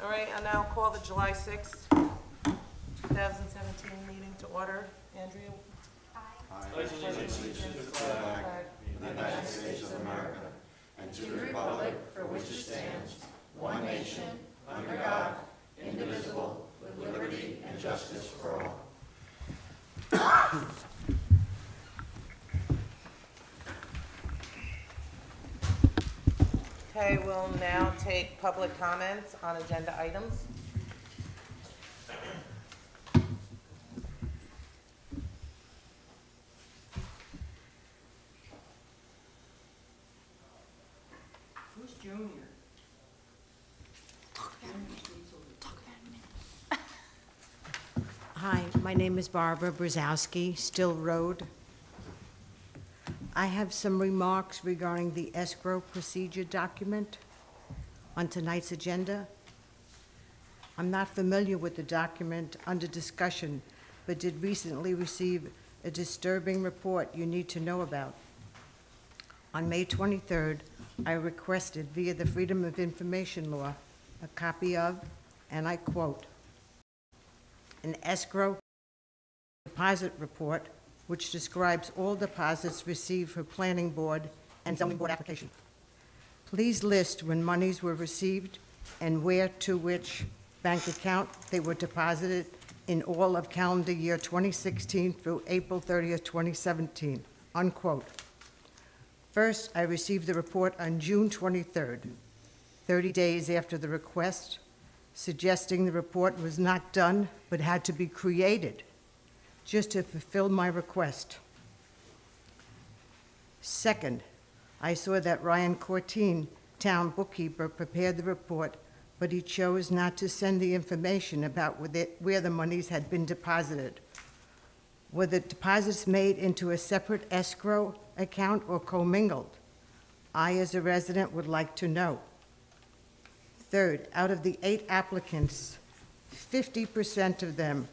All right, I now call the July 6th, 2017 meeting to order. Andrea? Pledge allegiance to the flag of the United States of America and to the republic for which it stands, one nation, under God, indivisible, with liberty and justice for all. Okay, we'll now take public comments on agenda items. Who's Junior? Hi, my name is Barbara Brzezowski, Still Road. I have some remarks regarding the escrow procedure document on tonight's agenda. I'm not familiar with the document under discussion, but did recently receive a disturbing report you need to know about. On May 23rd, I requested via the Freedom of Information Law a copy of, and I quote, an escrow deposit report which describes all deposits received for planning board and zoning board application. Please list when monies were received and where to which bank account they were deposited in all of calendar year 2016 through April 30th, 2017, unquote. First, I received the report on June 23rd, 30 days after the request, suggesting the report was not done but had to be created just to fulfill my request. Second, I saw that Ryan Cortine, town bookkeeper, prepared the report, but he chose not to send the information about where the monies had been deposited. Were the deposits made into a separate escrow account or commingled? I, as a resident, would like to know. Third, out of the 8 applicants, 50% of them,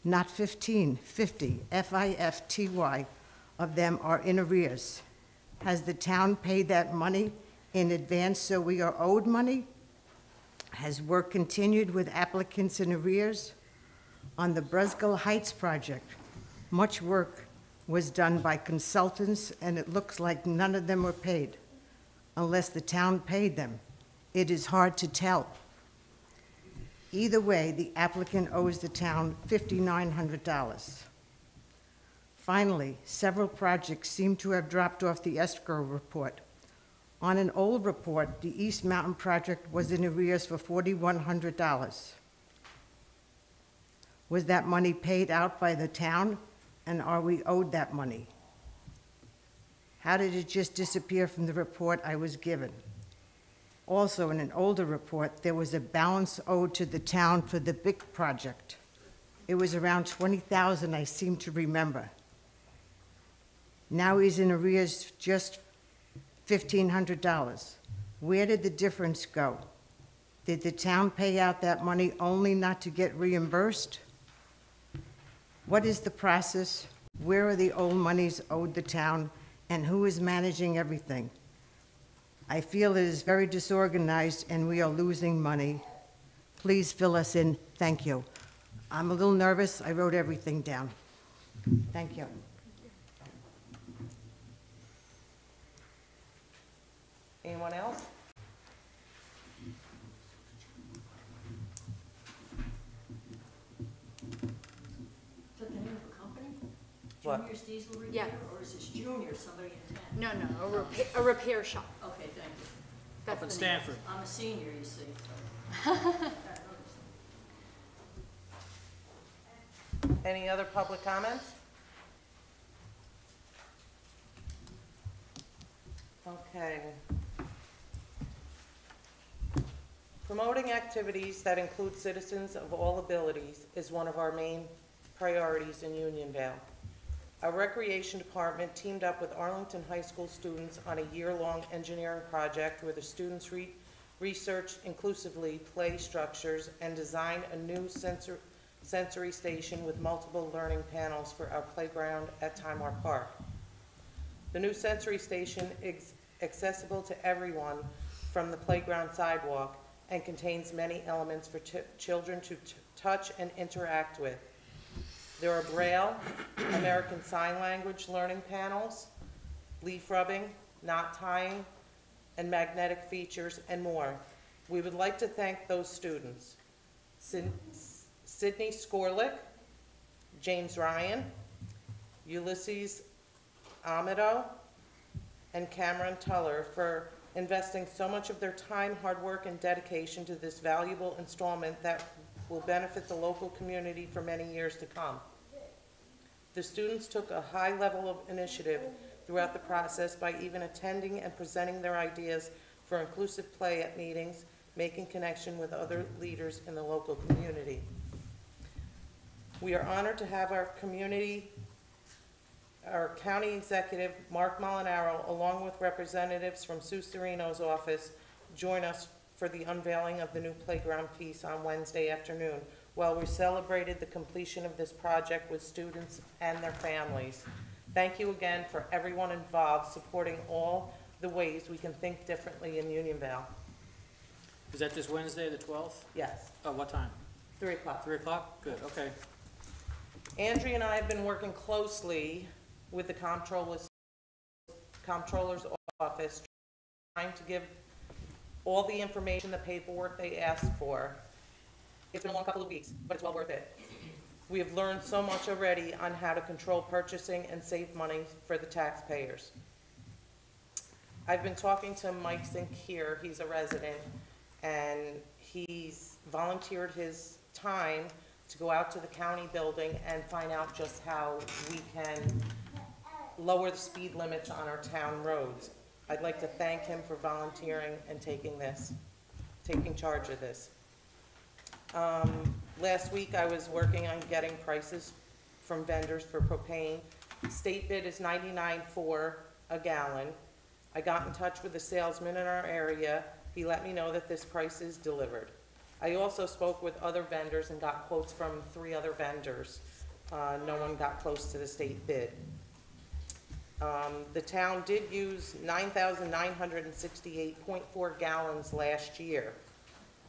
not 15, 50, F-I-F-T-Y, of them are in arrears. Has the town paid that money in advance so we are owed money? Has work continued with applicants in arrears? On the Brusgill Heights project, much work was done by consultants, and it looks like none of them were paid, unless the town paid them. It is hard to tell. Either way, the applicant owes the town $5,900. Finally, several projects seem to have dropped off the escrow report. On an old report, the East Mountain project was in arrears for $4,100. Was that money paid out by the town, and are we owed that money? How did it just disappear from the report I was given? Also, in an older report, there was a balance owed to the town for the big project. It was around $20,000, I seem to remember. Now he's in arrears just $1,500. Where did the difference go? Did the town pay out that money only not to get reimbursed? What is the process? Where are the old monies owed the town, and who is managing everything? I feel it is very disorganized and we are losing money. Please fill us in. Thank you. I'm a little nervous. I wrote everything down. Thank you. Anyone else? Is that the name of a company? What? Junior's Diesel Repair? Yeah. Or is this Junior, somebody in town? No, a repair shop. Okay, thank you. That's Up in the Stanford. I'm a senior, you see. Any other public comments? Okay. Promoting activities that include citizens of all abilities is one of our main priorities in Unionville. Our recreation department teamed up with Arlington High School students on a year-long engineering project where the students researched inclusively play structures and designed a new sensory station with multiple learning panels for our playground at Timar Park. The new sensory station is accessible to everyone from the playground sidewalk and contains many elements for children to touch and interact with. There are Braille, American Sign Language learning panels, leaf rubbing, knot tying, and magnetic features, and more. We would like to thank those students: Sydney Skorlick, James Ryan, Ulysses Amado, and Cameron Tuller for investing so much of their time, hard work, and dedication to this valuable installment that will benefit the local community for many years to come. The students took a high level of initiative throughout the process by even attending and presenting their ideas for inclusive play at meetings, making connection with other leaders in the local community. We are honored to have our county executive, Mark Molinaro, along with representatives from Sue Serino's office, join us for the unveiling of the new playground piece on Wednesday afternoon, while we celebrated the completion of this project with students and their families. Thank you again for everyone involved, supporting all the ways we can think differently in Unionville. Is that this Wednesday, the 12th? Yes, What time? 3 o'clock. 3 o'clock? Good, okay. Andrea and I have been working closely with the comptroller's office, trying to give all the information, the paperwork they asked for. It's been a long couple of weeks, but it's well worth it. We have learned so much already on how to control purchasing and save money for the taxpayers. I've been talking to Mike Zinkier, he's a resident, and he's volunteered his time to go out to the county building and find out just how we can lower the speed limits on our town roads. I'd like to thank him for volunteering and taking charge of this. Last week I was working on getting prices from vendors for propane. State bid is $99.4 a gallon. I got in touch with the salesman in our area. He let me know that this price is delivered. I also spoke with other vendors and got quotes from 3 other vendors. No one got close to the state bid. The town did use 9,968.4 gallons last year.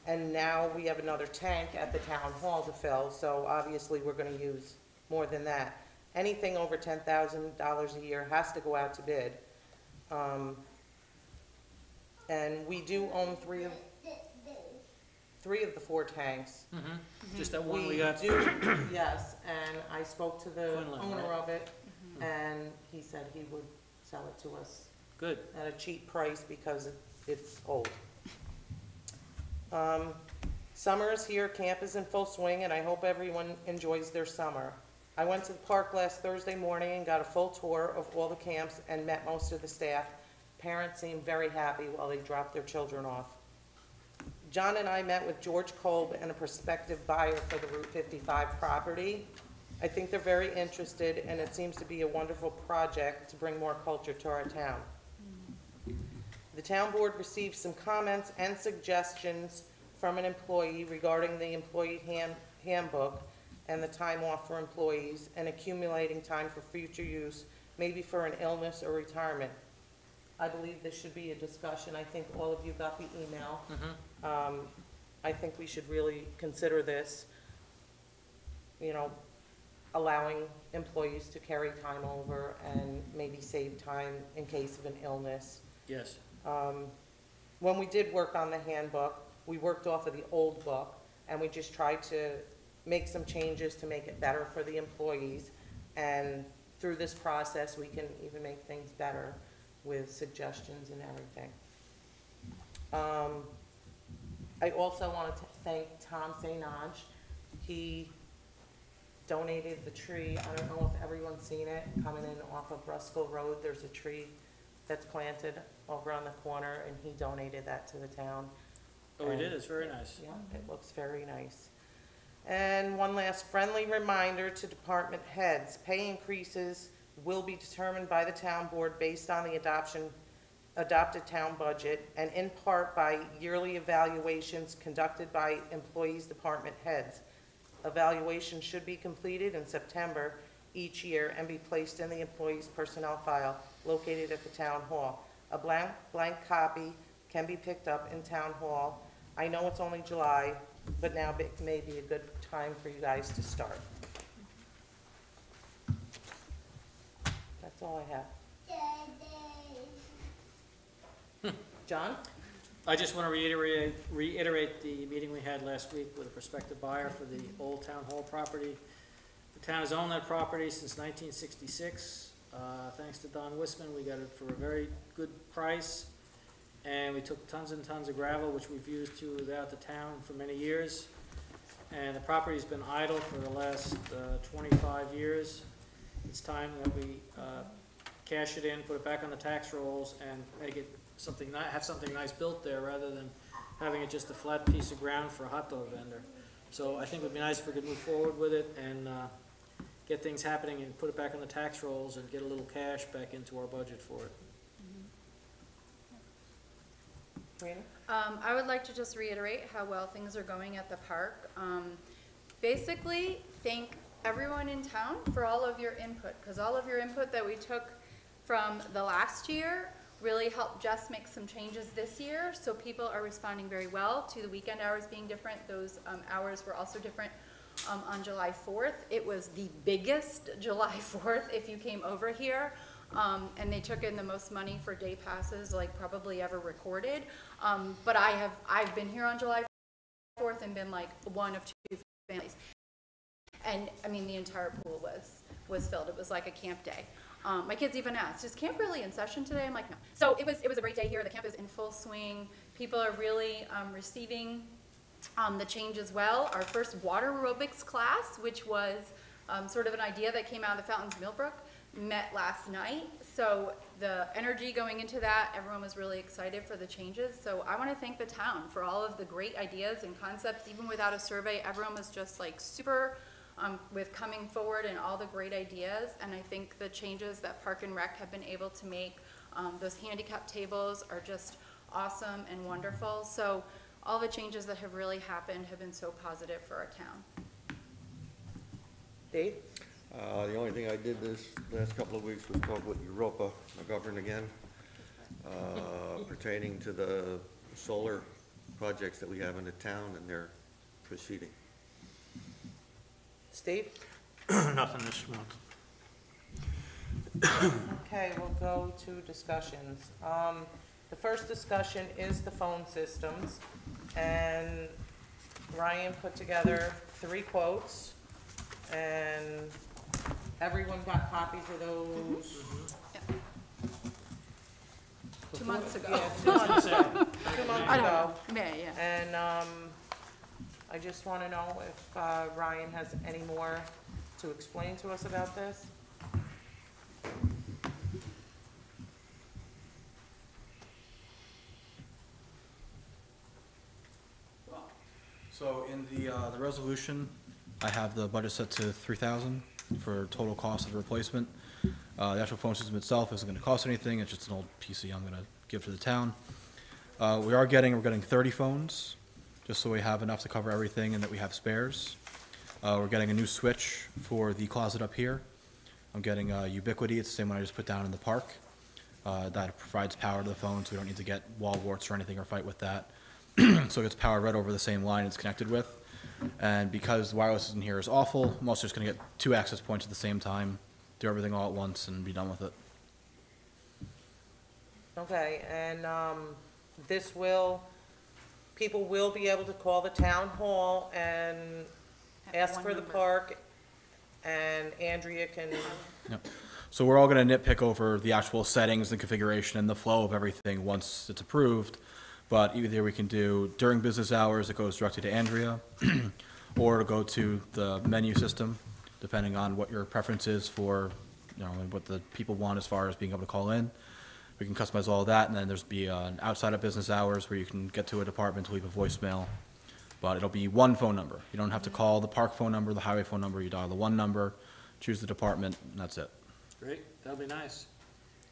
And now we have another tank at the town hall to fill, so obviously we're going to use more than that. Anything over $10,000 a year has to go out to bid. And we do own 3 of the 4 tanks. Just that one we got? do, yes, and I spoke to the Quinlan, owner right? of it, and he said he would sell it to us Good. at a cheap price because it's old. Summer is here, camp is in full swing, and I hope everyone enjoys their summer. I went to the park last Thursday morning and got a full tour of all the camps and met most of the staff. Parents seemed very happy while they dropped their children off. John and I met with George Kolb and a prospective buyer for the Route 55 property. I think they're very interested, and it seems to be a wonderful project to bring more culture to our town. The town board received some comments and suggestions from an employee regarding the employee handbook and the time off for employees and accumulating time for future use, maybe for an illness or retirement. I believe this should be a discussion. I think all of you got the email. I think we should really consider this, allowing employees to carry time over and maybe save time in case of an illness. Yes. When we did work on the handbook, we worked off of the old book, and we just tried to make some changes to make it better for the employees. And through this process, we can even make things better with suggestions and everything. I also wanted to thank Tom St. Ange. He donated the tree. I don't know if everyone's seen it. Coming in off of Ruskell Road, there's a tree that's planted over on the corner, and he donated that to the town. Oh, we did? It's very nice. Yeah, it looks very nice. And one last friendly reminder to department heads. Pay increases will be determined by the town board based on the adopted town budget and in part by yearly evaluations conducted by employees' department heads. Evaluation should be completed in September each year and be placed in the employee's personnel file located at the town hall. A blank copy can be picked up in town hall I know it's only July, but now may be a good time for you guys to start. That's all I have. John? I just want to reiterate the meeting we had last week with a prospective buyer for the old town hall property. The town has owned that property since 1966. Thanks to Don Wisman, we got it for a very good price. And we took tons and tons of gravel, which we've used throughout the town for many years. And the property's been idle for the last 25 years. It's time that we cash it in, put it back on the tax rolls, and make it something, have something nice built there, rather than having it just a flat piece of ground for a hot dog vendor. So I think it would be nice if we could move forward with it and get things happening and put it back on the tax rolls and get a little cash back into our budget for it. Rena? I would like to just reiterate how well things are going at the park. Basically, thank everyone in town for all of your input, because all of your input that we took from the last year really helped Jess make some changes this year, so people are responding very well to the weekend hours being different. Those hours were also different on July 4th. It was the biggest July 4th if you came over here. And they took in the most money for day passes like probably ever recorded. But I've been here on July 4th and been like one of two families. And I mean, the entire pool was filled. It was like a camp day. My kids even asked, is camp really in session today? I'm like, no. So it was a great day here. The camp is in full swing. People are really receiving the change as well. Our first water aerobics class, which was sort of an idea that came out of the Fountains Millbrook, met last night. So the energy going into that, everyone was really excited for the changes. So I want to thank the town for all of the great ideas and concepts. Even without a survey, everyone was just like super with coming forward and all the great ideas. And I think the changes that Park and Rec have been able to make, those handicap tables are just awesome and wonderful. So all the changes that have really happened have been so positive for our town. Dave? The only thing I did this last couple of weeks was talk with Europa McGovern again, pertaining to the solar projects that we have in the town, and they're proceeding. Steve? Nothing this month. Okay, we'll go to discussions. The first discussion is the phone systems, and Ryan put together 3 quotes, and everyone got copies of those. 2 months ago. Yeah, 2 months ago. 2 months I don't ago. know. Yeah. And I just want to know if Ryan has any more to explain to us about this. So in the resolution, I have the budget set to $3,000 for total cost of the replacement. The actual phone system itself isn't gonna cost anything, it's just an old PC I'm gonna give to the town. We're getting 30 phones, just so we have enough to cover everything and that we have spares. We're getting a new switch for the closet up here. I'm getting Ubiquiti, it's the same one I just put down in the park. That provides power to the phone, so we don't need to get wall warts or anything or fight with that. So it gets powered right over the same line it's connected with. And because the wireless in here is awful, I'm also just going to get 2 access points at the same time, do everything all at once, and be done with it. Okay, and people will be able to call the town hall and ask One for the number. park, and Andrea can, Yep. So we're all going to nitpick over the actual settings and configuration and the flow of everything once it's approved. But either we can do during business hours, it goes directly to Andrea, or it'll go to the menu system, depending on what your preference is for, you know, and what the people want as far as being able to call in. We can customize all of that, and then there's be an outside of business hours where you can get to a department to leave a voicemail. But it'll be one phone number. You don't have to call the park phone number, the highway phone number. You dial the one number, choose the department, and that's it. Great, that'll be nice.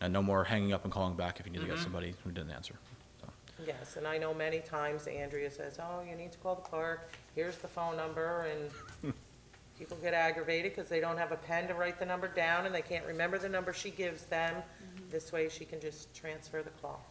And no more hanging up and calling back if you need to get somebody who didn't answer. So. yes, and I know many times Andrea says, oh, you need to call the park, here's the phone number, and people get aggravated because they don't have a pen to write the number down, and they can't remember the number she gives them. This way she can just transfer the call.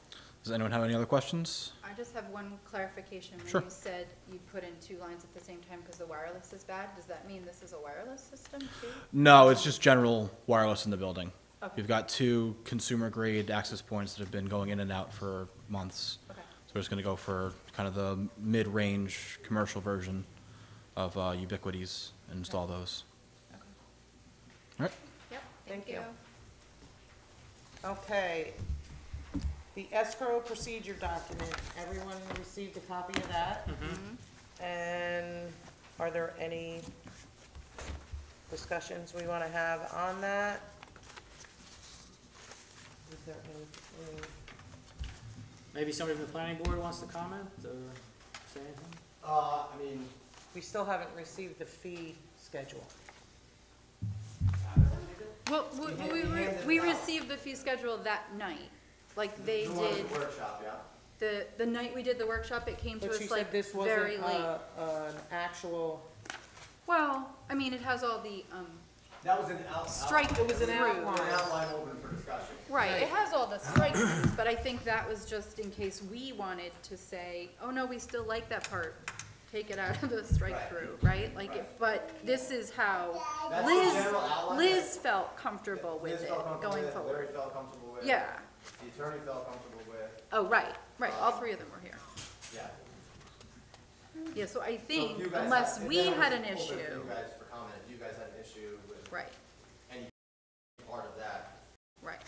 Does anyone have any other questions? I just have one clarification. Sure. When you said you put in 2 lines at the same time because the wireless is bad, does that mean this is a wireless system too? No, it's just general wireless in the building. Okay. We've got 2 consumer-grade access points that have been going in and out for months. Okay. So we're just gonna go for kind of the mid-range commercial version of Ubiquities and install those. Okay. All right. Yep, Thank thank you. you. Okay. The escrow procedure document, everyone received a copy of that? And are there any discussions we want to have on that? Is there any? Maybe somebody from the planning board wants to comment or say anything? I mean, We still haven't received the fee schedule. Well, we received the fee schedule that night, like they the one at did, the workshop, yeah? the night we did the workshop, it came to But she us said like this very wasn't late. an actual, Well, I mean, it has all the, That was an strike It was an through. outline. An outline open for discussion. Right, it has all the strike throughs, but I think that was just in case we wanted to say, oh no, we still like that part, take it out of the strike through, right? Like, but this is how That's the general outline. Liz felt comfortable with Liz it felt comfortable going with, Larry forward. felt comfortable with. Yeah, The attorney felt comfortable with, oh, right, all 3 of them were here. yeah. Yeah, so I So think if you guys unless had- we then it had was an open for issue, You guys for comment, if you guys had an issue with right, part of that, right,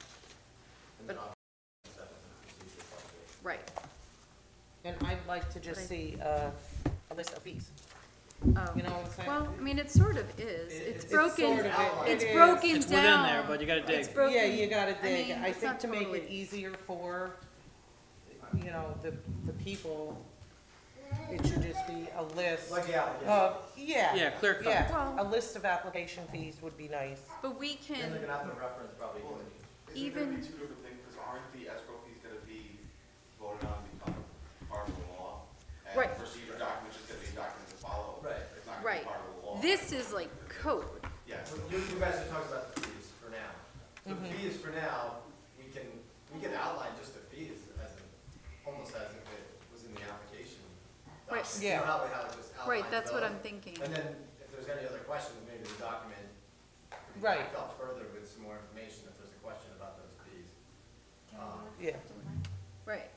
and then obviously step into the procedure part of it. right. and I'd like to just But I- see a list of fees. Oh. You know what I'm saying? Well, I mean, it sort of is. It's broken, sort of it. it's It is. broken down. It's within there, but you gotta dig. It's broken. Yeah, you gotta I dig. mean, I it's think not to make it totally- easier for, you know, the people, it should just be a list Like the application. of, yeah. Yeah, clear cut. Yeah, Well- a list of application fees would be nice. But we Then they're can, gonna have to reference probably. Is it gonna Even- be 2 different things, because aren't the escrow fees gonna be voted on, become part of the law? Right. And the procedure document is gonna be a document to follow. Right. It's not gonna right, be part of the law. this is like code. Yeah. You guys are talking about the fees for now. So the fees for now, we can outline just the fees as in, almost as if it was in the application. Right. document. Yeah. You know how we have it just outlined. Right, that's what those? I'm thinking. And then if there's any other questions, maybe the document could be Right. backed up further with some more information if there's a question about those fees. Yeah. Right.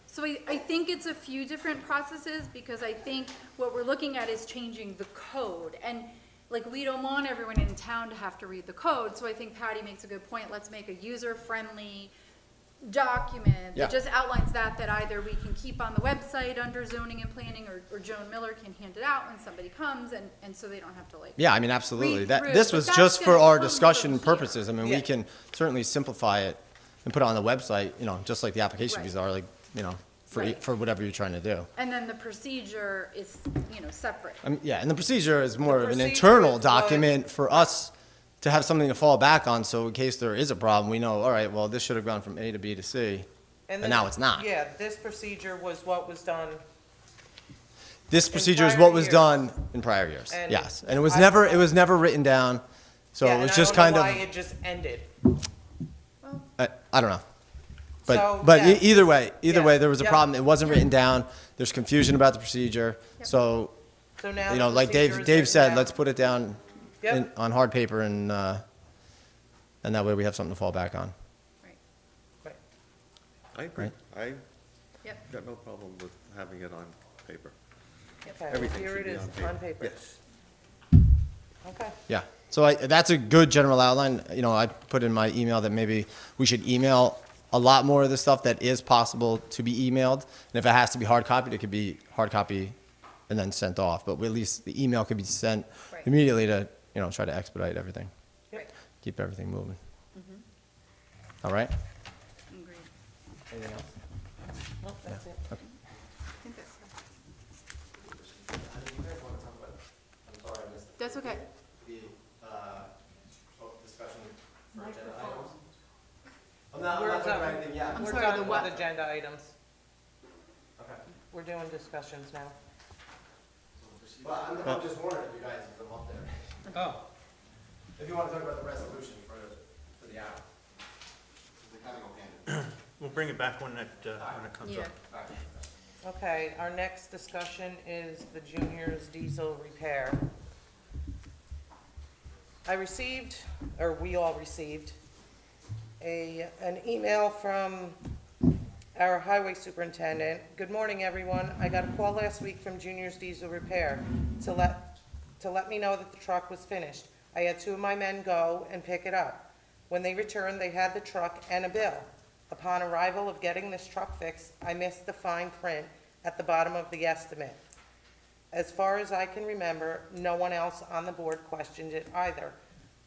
So I think it's a few different processes, because I think what we're looking at is changing the code. And like, we don't want everyone in town to have to read the code, so I think Patty makes a good point. Let's make a user-friendly document Yeah. that just outlines that either we can keep on the website under zoning and planning, or Joan Miller can hand it out when somebody comes, and so they don't have to like. Yeah, I mean, absolutely. Read That, through, this but was that's just for gonna our come discussion from here. purposes. I mean, Yeah. we can certainly simplify it and put it on the website, you know, just like the application Right. fees are, like, you know, for, Right. for whatever you're trying to do. And then the procedure is, separate. I mean, yeah, and the procedure is more of an procedure internal is what- document for us to have something to fall back on, so in case there is a problem, we know, all right, well, this should have gone from A to B to C. And But this- now it's not. Yeah, this procedure was what was done. This procedure is prior what was years. done in prior years, And yes. And it was I- never written down, so Yeah, it and was I just don't kind know of, why it just ended. I don't know. So, But yeah. either way, Yeah. there was a Yep. problem. It wasn't written down. There's confusion about the procedure. Yep. So, So now you the know, like procedure is Dave written said, down. let's put it down Yep. on hard paper and that way we have something to fall back on. Right. I agree. Right. I Yep. got no problem with having it on paper. Okay, well, Everything here should it be is, on paper. on paper. Yes. Okay. Yeah. So that's a good general outline. You know, I put in my email that maybe we should email a lot more of the stuff that is possible to be emailed. And if it has to be hard copied, it could be hard copy and then sent off. But at least the email could be sent Right. immediately to, you know, try to expedite everything. Right. Keep everything moving. All right? Agreed. Anything else? Well, that's it. I think that's, You guys wanna talk about, I'm sorry, I missed that's okay. the, discussion for agenda items? I'm not We're talking about done. anything yet. I'm We're sorry, done the with what? agenda items. Okay. We're doing discussions now. Well, I'm just wondering if you guys have them up there. Oh, If you wanna talk about the resolution for the hour. They kind of go hand in hand. We'll bring it back when it comes Yeah. up. Okay, our next discussion is the juniors diesel repair. I received, or we all received, an email from our highway superintendent. Good morning, everyone. I got a call last week from Junior's Diesel Repair to let me know that the truck was finished. I had 2 of my men go and pick it up. When they returned, they had the truck and a bill. Upon arrival of getting this truck fixed, I missed the fine print at the bottom of the estimate. As far as I can remember, no one else on the board questioned it either.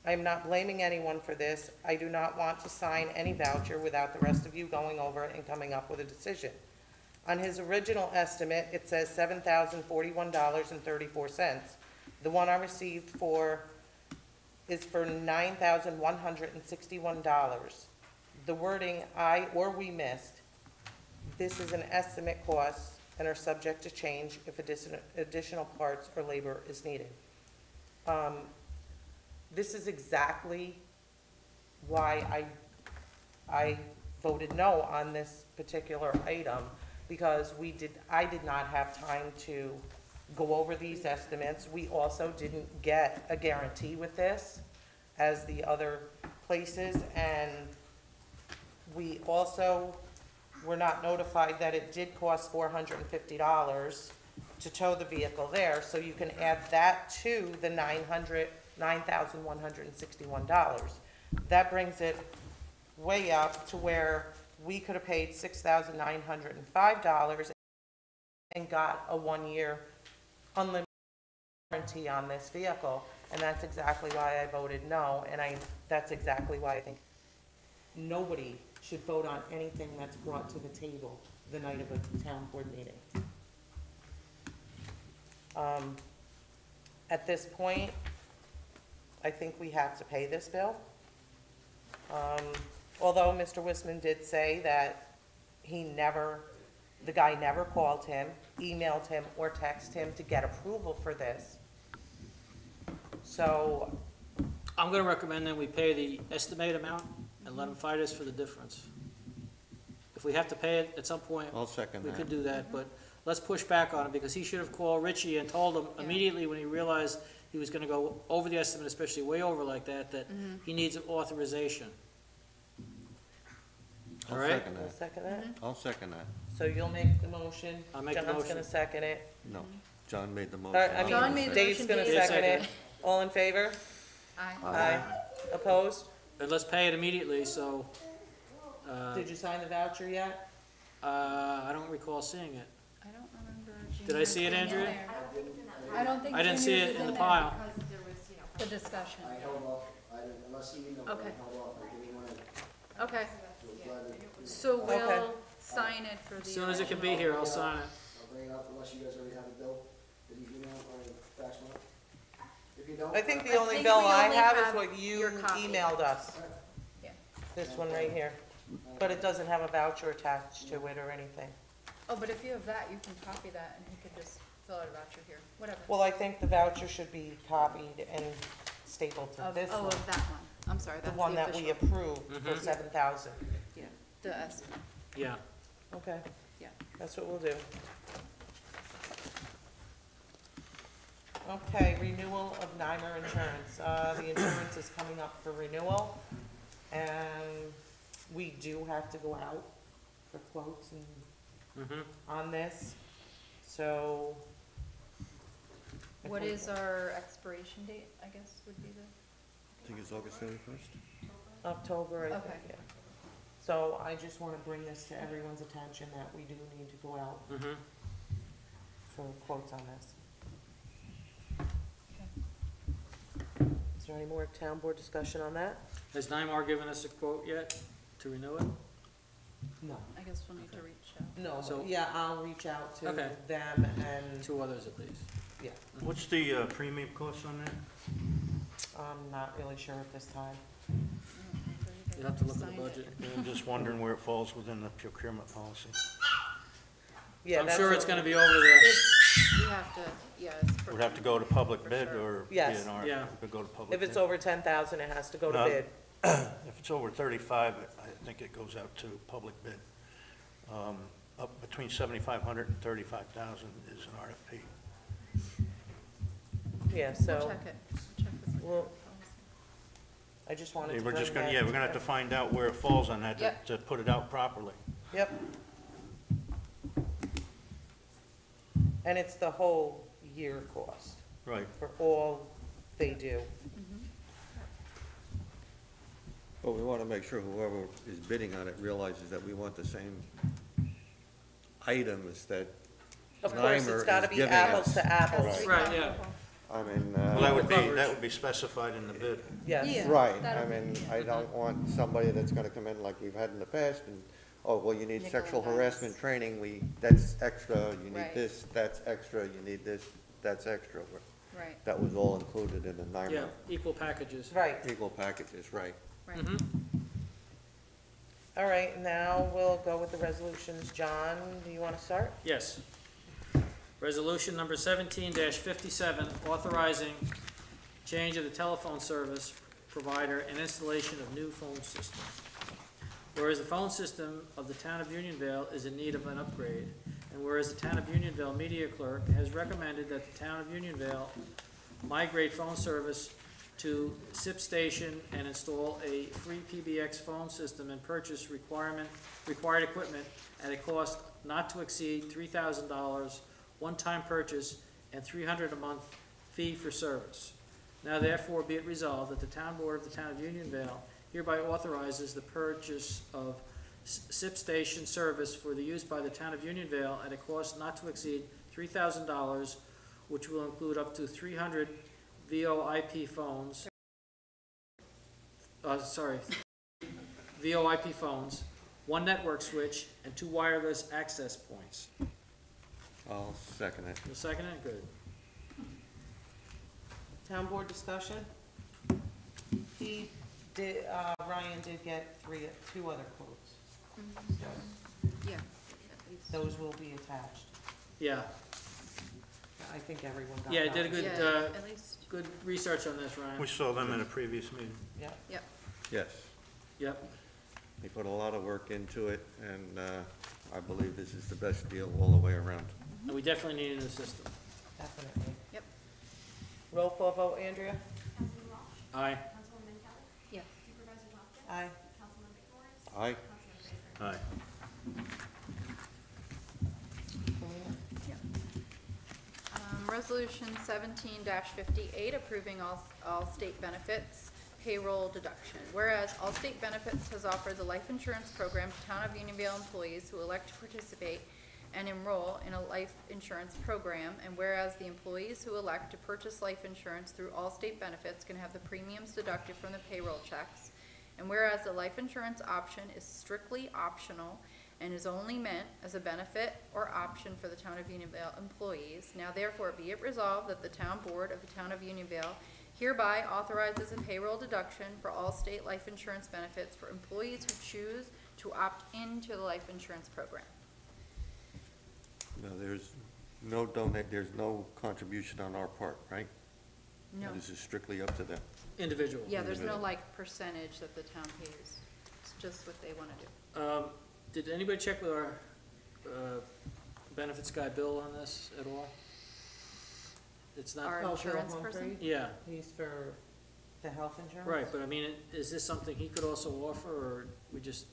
I am not blaming anyone for this. I do not want to sign any voucher without the rest of you going over it and coming up with a decision. On his original estimate, it says $7,041.34. The one I received is for $9,161. The wording I or we missed. This is an estimate cost and are subject to change if additional parts or labor is needed. This is exactly why I voted no on this particular item, because I did not have time to go over these estimates. We also didn't get a guarantee with this as the other places, and we also were not notified that it did cost $450 to tow the vehicle there, so you can add that to the $9,161. That brings it way up to where we could have paid $6,905 and got a 1-year unlimited warranty on this vehicle, and that's exactly why I voted no, and that's exactly why I think nobody should vote on anything that's brought to the table the night of a town board meeting. At this point, I think we have to pay this bill. Although Mr. Wisman did say that the guy never called him, emailed him, or texted him to get approval for this. So, I'm gonna recommend that we pay the estimated amount and let them fight us for the difference. If we have to pay it at some point, I'll second we that. could do that, but let's push back on it, because he should have called Richie and told him immediately when he realized he was gonna go over the estimate, especially way over like that, that he needs an authorization. All I'll right? second I'll that. second that. I'll second that. So you'll make the motion. I'll make the John's motion. gonna second it. No, John made the Or, motion. I John mean, made the Dave's motion, gonna Dave second seconded it. All in favor? Aye. Aye. Opposed? But let's pay it immediately, so, Did you sign the voucher yet? I don't recall seeing it. I don't remember. Did I see it, Junior's being Andrea? there. I don't think I didn't see Junior's it is in the there. pile. The discussion. I held off, unless he emailed, Okay. I held off, I didn't want to, Okay, so glad that, so Okay. we'll sign it for the. As soon as it can be original. here, I'll sign it. I'll bring it up unless you guys already have a bill, that you email or fax one. If you don't. I think the I only think bill we I only have have is what you your copy. emailed us. Yeah. This one right here. But it doesn't have a voucher attached to it or anything. Oh, but if you have that, you can copy that and he could just fill out a voucher here, whatever. Well, I think the voucher should be copied and stapled to this Oh, one. of that one. I'm sorry, The that's one the that we official. approved for 7,000. Yeah, the estimate, Yeah. Okay, yeah. that's what we'll do. Okay, renewal of NYMER insurance. The insurance is coming up for renewal, and we do have to go out for quotes and on this, so. What is our expiration date, I guess, would be the, I think it's August 31st. October, I think, Okay. yeah. So I just want to bring this to everyone's attention that we do need to go out for quotes on this. Is there any more town board discussion on that? Has Nymar given us a quote yet to renew it? No. I guess we'll need to reach out. No, So- yeah, I'll reach out to Okay. them and, 2 others at least. yeah, What's the premium cost on that? I'm not really sure at this time. You'll have to look at the Signed it. budget. I'm just wondering where it falls within the procurement policy. Yeah, I'm that's sure what- it's gonna be over the, We have to, yeah, it's for. Would have to go to public for bid sure. or? Yes. DNR? Yeah. It could go to public If it's bid. over 10,000, it has to go to No. bid. if it's over 35, I think it goes out to public bid. Up between 7,500 and 35,000 is an RFP. Yeah, We'll so, check it. Check with well, I just wanted to We're bring just gonna, that. yeah, we're gonna have to find out where it falls on that Yep. to put it out properly. Yep. And it's the whole year cost Right. for all they do. But we want to make sure whoever is bidding on it realizes that we want the same items that Of course, Nymer it's gotta is be giving apples us. to apples. Right, yeah. I mean, Well, that would be specified in the bid. Yes. right, I mean, I don't want somebody that's gonna come in like we've had in the past and, oh, well, you need sexual Nickel harassment training, that's extra, you need Right. this, that's extra, you need this, that's extra. Right, That was all included in the Yeah, NYMER equal packages. Right. equal packages, right? right. Mhm. All right, now we'll go with the resolutions. John, do you want to start? Yes. Resolution number 17-57, authorizing change of the telephone service provider and installation of new phone system. Whereas the phone system of the town of Unionville is in need of an upgrade, and whereas the town of Unionville media clerk has recommended that the town of Unionville migrate phone service to SIP station and install a free PBX phone system and purchase required equipment at a cost not to exceed $3,000, one-time purchase, and $300 a month fee for service. Now therefore be it resolved that the town board of the town of Unionville hereby authorizes the purchase of SIP station service for the use by the town of Unionville at a cost not to exceed $3,000, which will include up to 300 VoIP phones. VoIP phones, one network switch, and 2 wireless access points. I'll second it. You second it? Good. Town board discussion? He did, Ryan did get two other quotes. Yeah. Those will be attached. Yeah, I think everyone got yeah, did a copies. good, Yeah, at least, good research on this, Ryan. We saw them in a previous meeting. Yeah. yep. Yes, Yep, they put a lot of work into it, and I believe this is the best deal all the way around. and we definitely need a new system. Definitely. Yep. Roll call vote, Andrea? Councilman Walsh? Aye. Councilwoman Kelly? Yes. Supervisor Thompson? Aye. Councilman McMorris? Aye. Councilman Fraser? Aye. Resolution 17-58, approving all state benefits payroll deduction. Whereas all state benefits has offered the life insurance program to town of Unionville employees who elect to participate and enroll in a life insurance program, and whereas the employees who elect to purchase life insurance through all state benefits can have the premiums deducted from the payroll checks, and whereas the life insurance option is strictly optional and is only meant as a benefit or option for the town of Unionville employees, now therefore be it resolved that the town board of the town of Unionville hereby authorizes a payroll deduction for all state life insurance benefits for employees who choose to opt into the life insurance program. No, there's no contribution on our part, right? No. This is strictly up to them. Individual. Yeah, there's no Individual. like percentage that the town pays. It's just what they wanna do. Did anybody check with our benefits guy Bill on this at all? It's not, Our Oh, Bill insurance Humphrey? person? yeah, He's for the health insurance? right, but I mean, is this something he could also offer, or we just,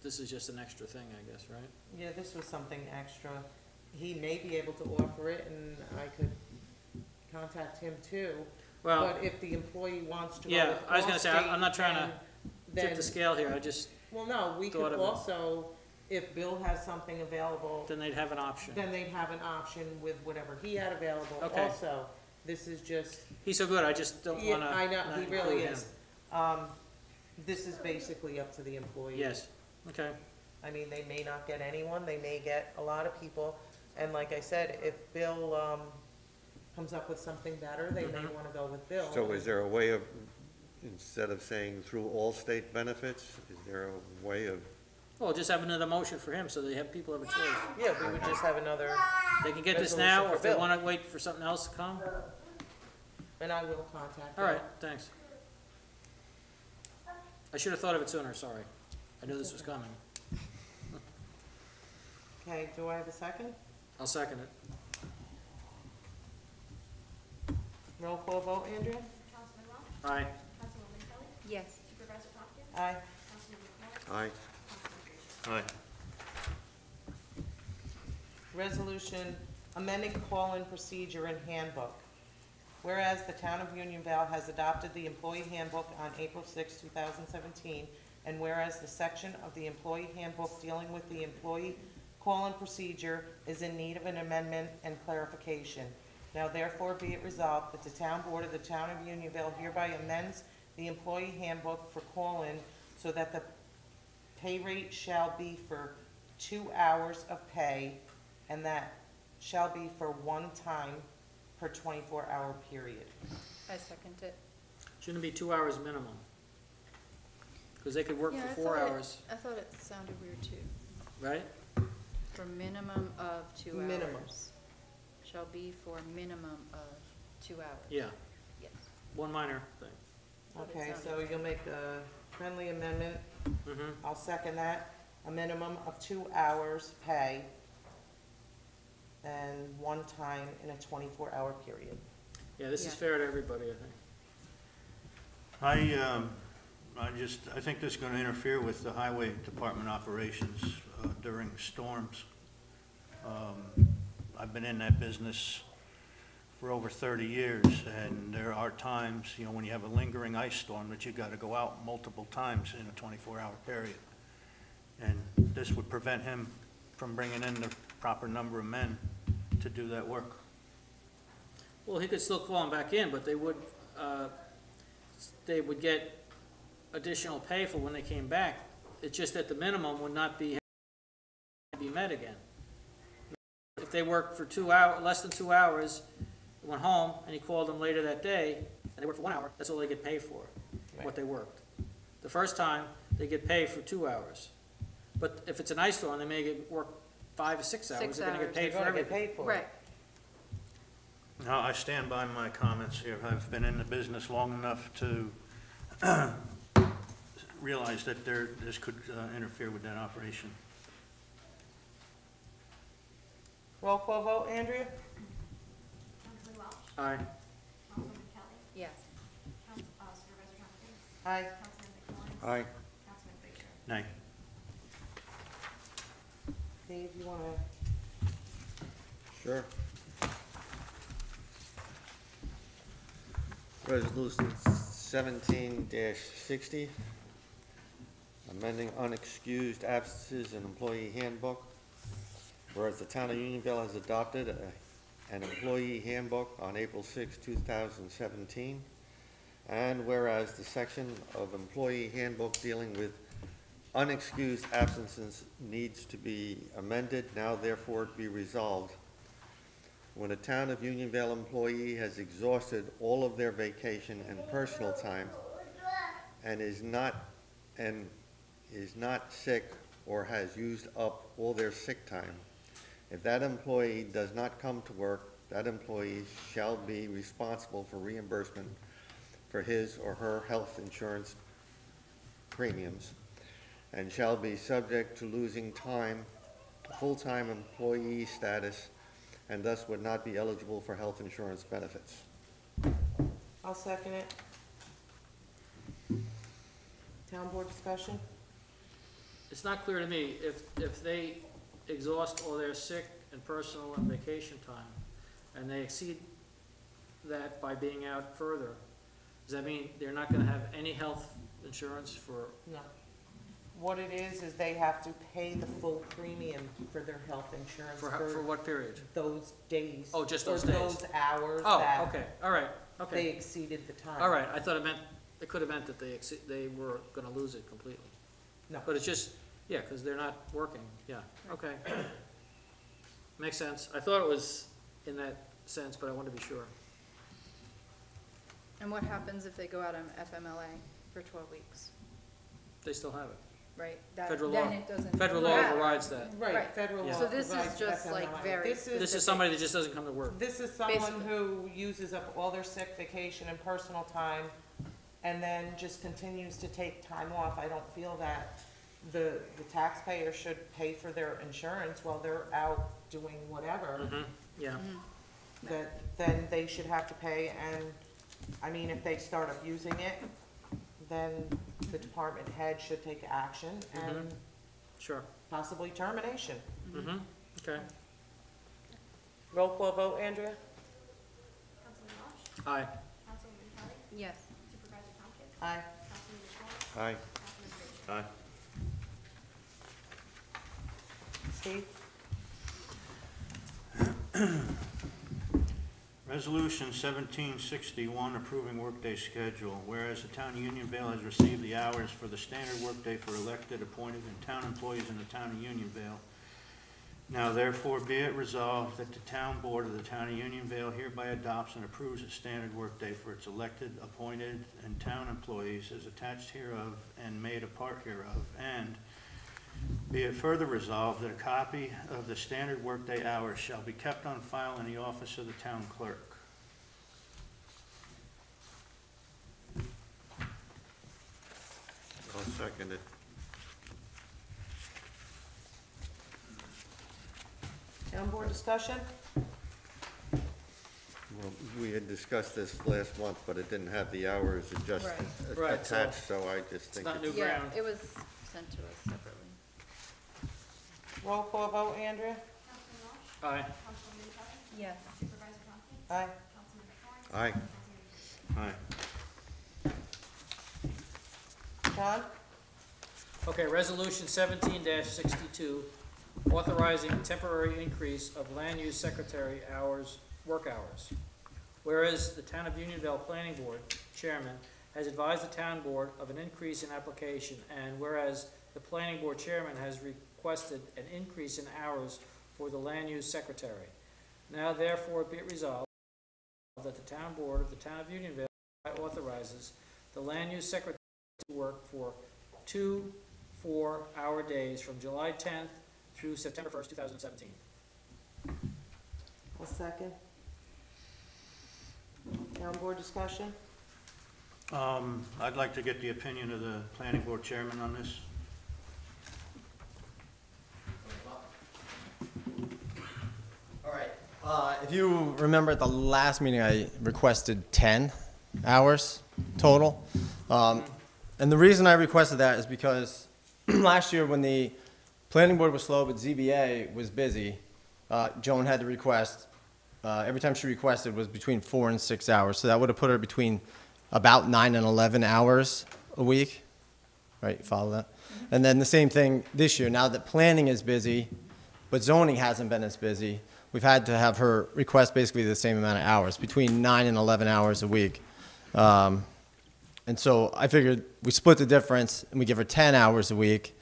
this is just an extra thing, I guess, right? Yeah, this was something extra. He may be able to offer it, and I could contact him too. Well, But if the employee wants to go yeah, with I was gonna say, I'm not Allstate, trying to then- tip the scale here, I just, Well, no, we thought could of it. also, if Bill has something available, then they'd have an option. then they'd have an option with whatever he had available Okay. also. This is just, He's so good, I just don't yeah, wanna I know, not he include really him. is. This is basically up to the employee. Yes, okay, I mean, they may not get anyone, they may get a lot of people, and like I said, if Bill, comes up with something better, they may Mhm. wanna go with Bill. So is there a way of, instead of saying through all state benefits, is there a way of, well, just have another motion for him, so they have, people have a choice. Yeah, we would just have another, They can get this Resolution now, for or if they Bill. wanna wait for something else to come, and I will contact all Bill. right, thanks. I should have thought of it sooner, sorry. I knew this was coming. Okay, do I have a second? I'll second it. Roll call vote, Andrea? Councilman Welch? Aye. Councilwoman Kelly? Yes. Supervisor Hopkins? Aye. Councilman McMillan? Aye. Councilman Frazier? Aye. Resolution amending call-in procedure and handbook. Whereas the town of Unionville has adopted the employee handbook on April 6, 2017, and whereas the section of the employee handbook dealing with the employee call-in procedure is in need of an amendment and clarification. Now therefore be it resolved that the town board of the town of Unionville hereby amends the employee handbook for call-in so that the pay rate shall be for 2 hours of pay, and that shall be for one time per 24-hour period. I second it. Shouldn't it be 2 hours minimum? Because they could work Yeah, for 4 hours, I thought it sounded weird too. right? For minimum of 2 hours. Minimum. Shall be for minimum of 2 hours. Yeah, Yes. one minor thing. Okay, so you'll make a friendly amendment. Mm-hmm. I'll second that. A minimum of 2 hours pay and one time in a 24-hour period. Yeah, this is Yeah. fair to everybody, I think. I think this is gonna interfere with the highway department operations during storms. I've been in that business for over 30 years, and there are times, you know, when you have a lingering ice storm, that you gotta go out multiple times in a 24-hour period. And this would prevent him from bringing in the proper number of men to do that work. Well, he could still call them back in, but they would get additional pay for when they came back. It's just that the minimum would not be met again. If they worked for 2 hours, less than 2 hours, went home, and he called them later that day, and they worked for 1 hour, that's all they get paid for, what they worked. The first time, they get paid for 2 hours. But if it's an ice storm, they may work 5 or 6 hours, 6 they're gonna hours. get paid They're for gonna get everything. paid for it. Right. Now, I stand by my comments here. I've been in the business long enough to realize that this could interfere with that operation. Roll call vote, Andrea? Councilman Welch? Aye. Councilwoman Kelly? Yes. Supervisor Hopkins? Aye. Councilman McMillan? Aye. Councilman Frazier? Nay. Dave, you wanna, Sure. Resolution 17-60, amending unexcused absences in employee handbook. Whereas the town of Unionville has adopted an employee handbook on April 6, 2017, and whereas the section of employee handbook dealing with unexcused absences needs to be amended, now therefore be resolved. When a town of Unionville employee has exhausted all of their vacation and personal time and is not sick or has used up all their sick time, if that employee does not come to work, that employee shall be responsible for reimbursement for his or her health insurance premiums and shall be subject to losing time, full-time employee status, and thus would not be eligible for health insurance benefits. I'll second it. Town board discussion? It's not clear to me, if they exhaust all their sick and personal and vacation time, and they exceed that by being out further, does that mean they're not gonna have any health insurance for, No. What it is they have to pay the full premium for their health insurance for what period? those days. Oh, just those or days. those hours Oh, that okay, all right, they okay. exceeded the time. All right, I thought it could have meant that they were gonna lose it completely. No. But it's just, yeah, because they're not working, yeah, okay. Makes sense. I thought it was in that sense, but I wanted to be sure. And what happens if they go out on FMLA for 12 weeks, They still have it. right? That- Federal then law. it doesn't Federal law matter. overrides that. Right, Right. federal Yeah. law. So this is provides just, like, FMLA. very This is somebody that just doesn't come to work. This is someone Basically. who uses up all their sick, vacation, and personal time and then just continues to take time off, I don't feel that the taxpayer should pay for their insurance while they're out doing whatever. Yeah, That, then they should have to pay, and, I mean, if they start abusing it, then the department head should take action and sure. possibly termination. Okay. Roll call vote, Andrea? Councilman Walsh? Aye. Councilwoman Kelly? Yes. Supervisor Tompkins? Aye. Councilman Schwartz? Aye. Councilman Frazier? Steve? Resolution 1761, approving workday schedule. Whereas the town of Unionville has received the hours for the standard workday for elected, appointed, and town employees in the town of Unionville. Now therefore be it resolved that the town board of the town of Unionville hereby adopts and approves a standard workday for its elected, appointed, and town employees as attached hereof and made a part hereof. And be it further resolved that a copy of the standard workday hours shall be kept on file in the office of the town clerk. I'll second it. Town board discussion? Well, we had discussed this last month, but it didn't have the hours Right, so attached, so I just It's think not it's... new Yeah, ground. it was sent to us separately. Roll call vote, Andrea? Councilman Walsh? Aye. Councilwoman Kelly? Yes. Supervisor Tompkins? Aye. Councilman Schwartz? Aye. Councilman Frazier? Aye. John? Okay, resolution 17-62, authorizing temporary increase of land use secretary hours, work hours. Whereas the Town of Unionville Planning Board Chairman has advised the town board of an increase in application, and whereas the planning board chairman has requested an increase in hours for the land use secretary. Now therefore be it resolved that the town board of the Town of Unionville authorizes the land use secretary to work for 2 4-hour days from July 10th through September 1st, 2017. A second. Town board discussion? I'd like to get the opinion of the planning board chairman on this. All right. If you remember at the last meeting, I requested 10 hours total. And the reason I requested that is because last year when the planning board was slow, but ZBA was busy, Joan had to request, every time she requested was between 4 and 6 hours. So that would have put her between about 9 and 11 hours a week. Right, follow that? And then the same thing this year. Now that planning is busy, but zoning hasn't been as busy, we've had to have her request basically the same amount of hours, between 9 and 11 hours a week. And so I figured we split the difference and we give her 10 hours a week.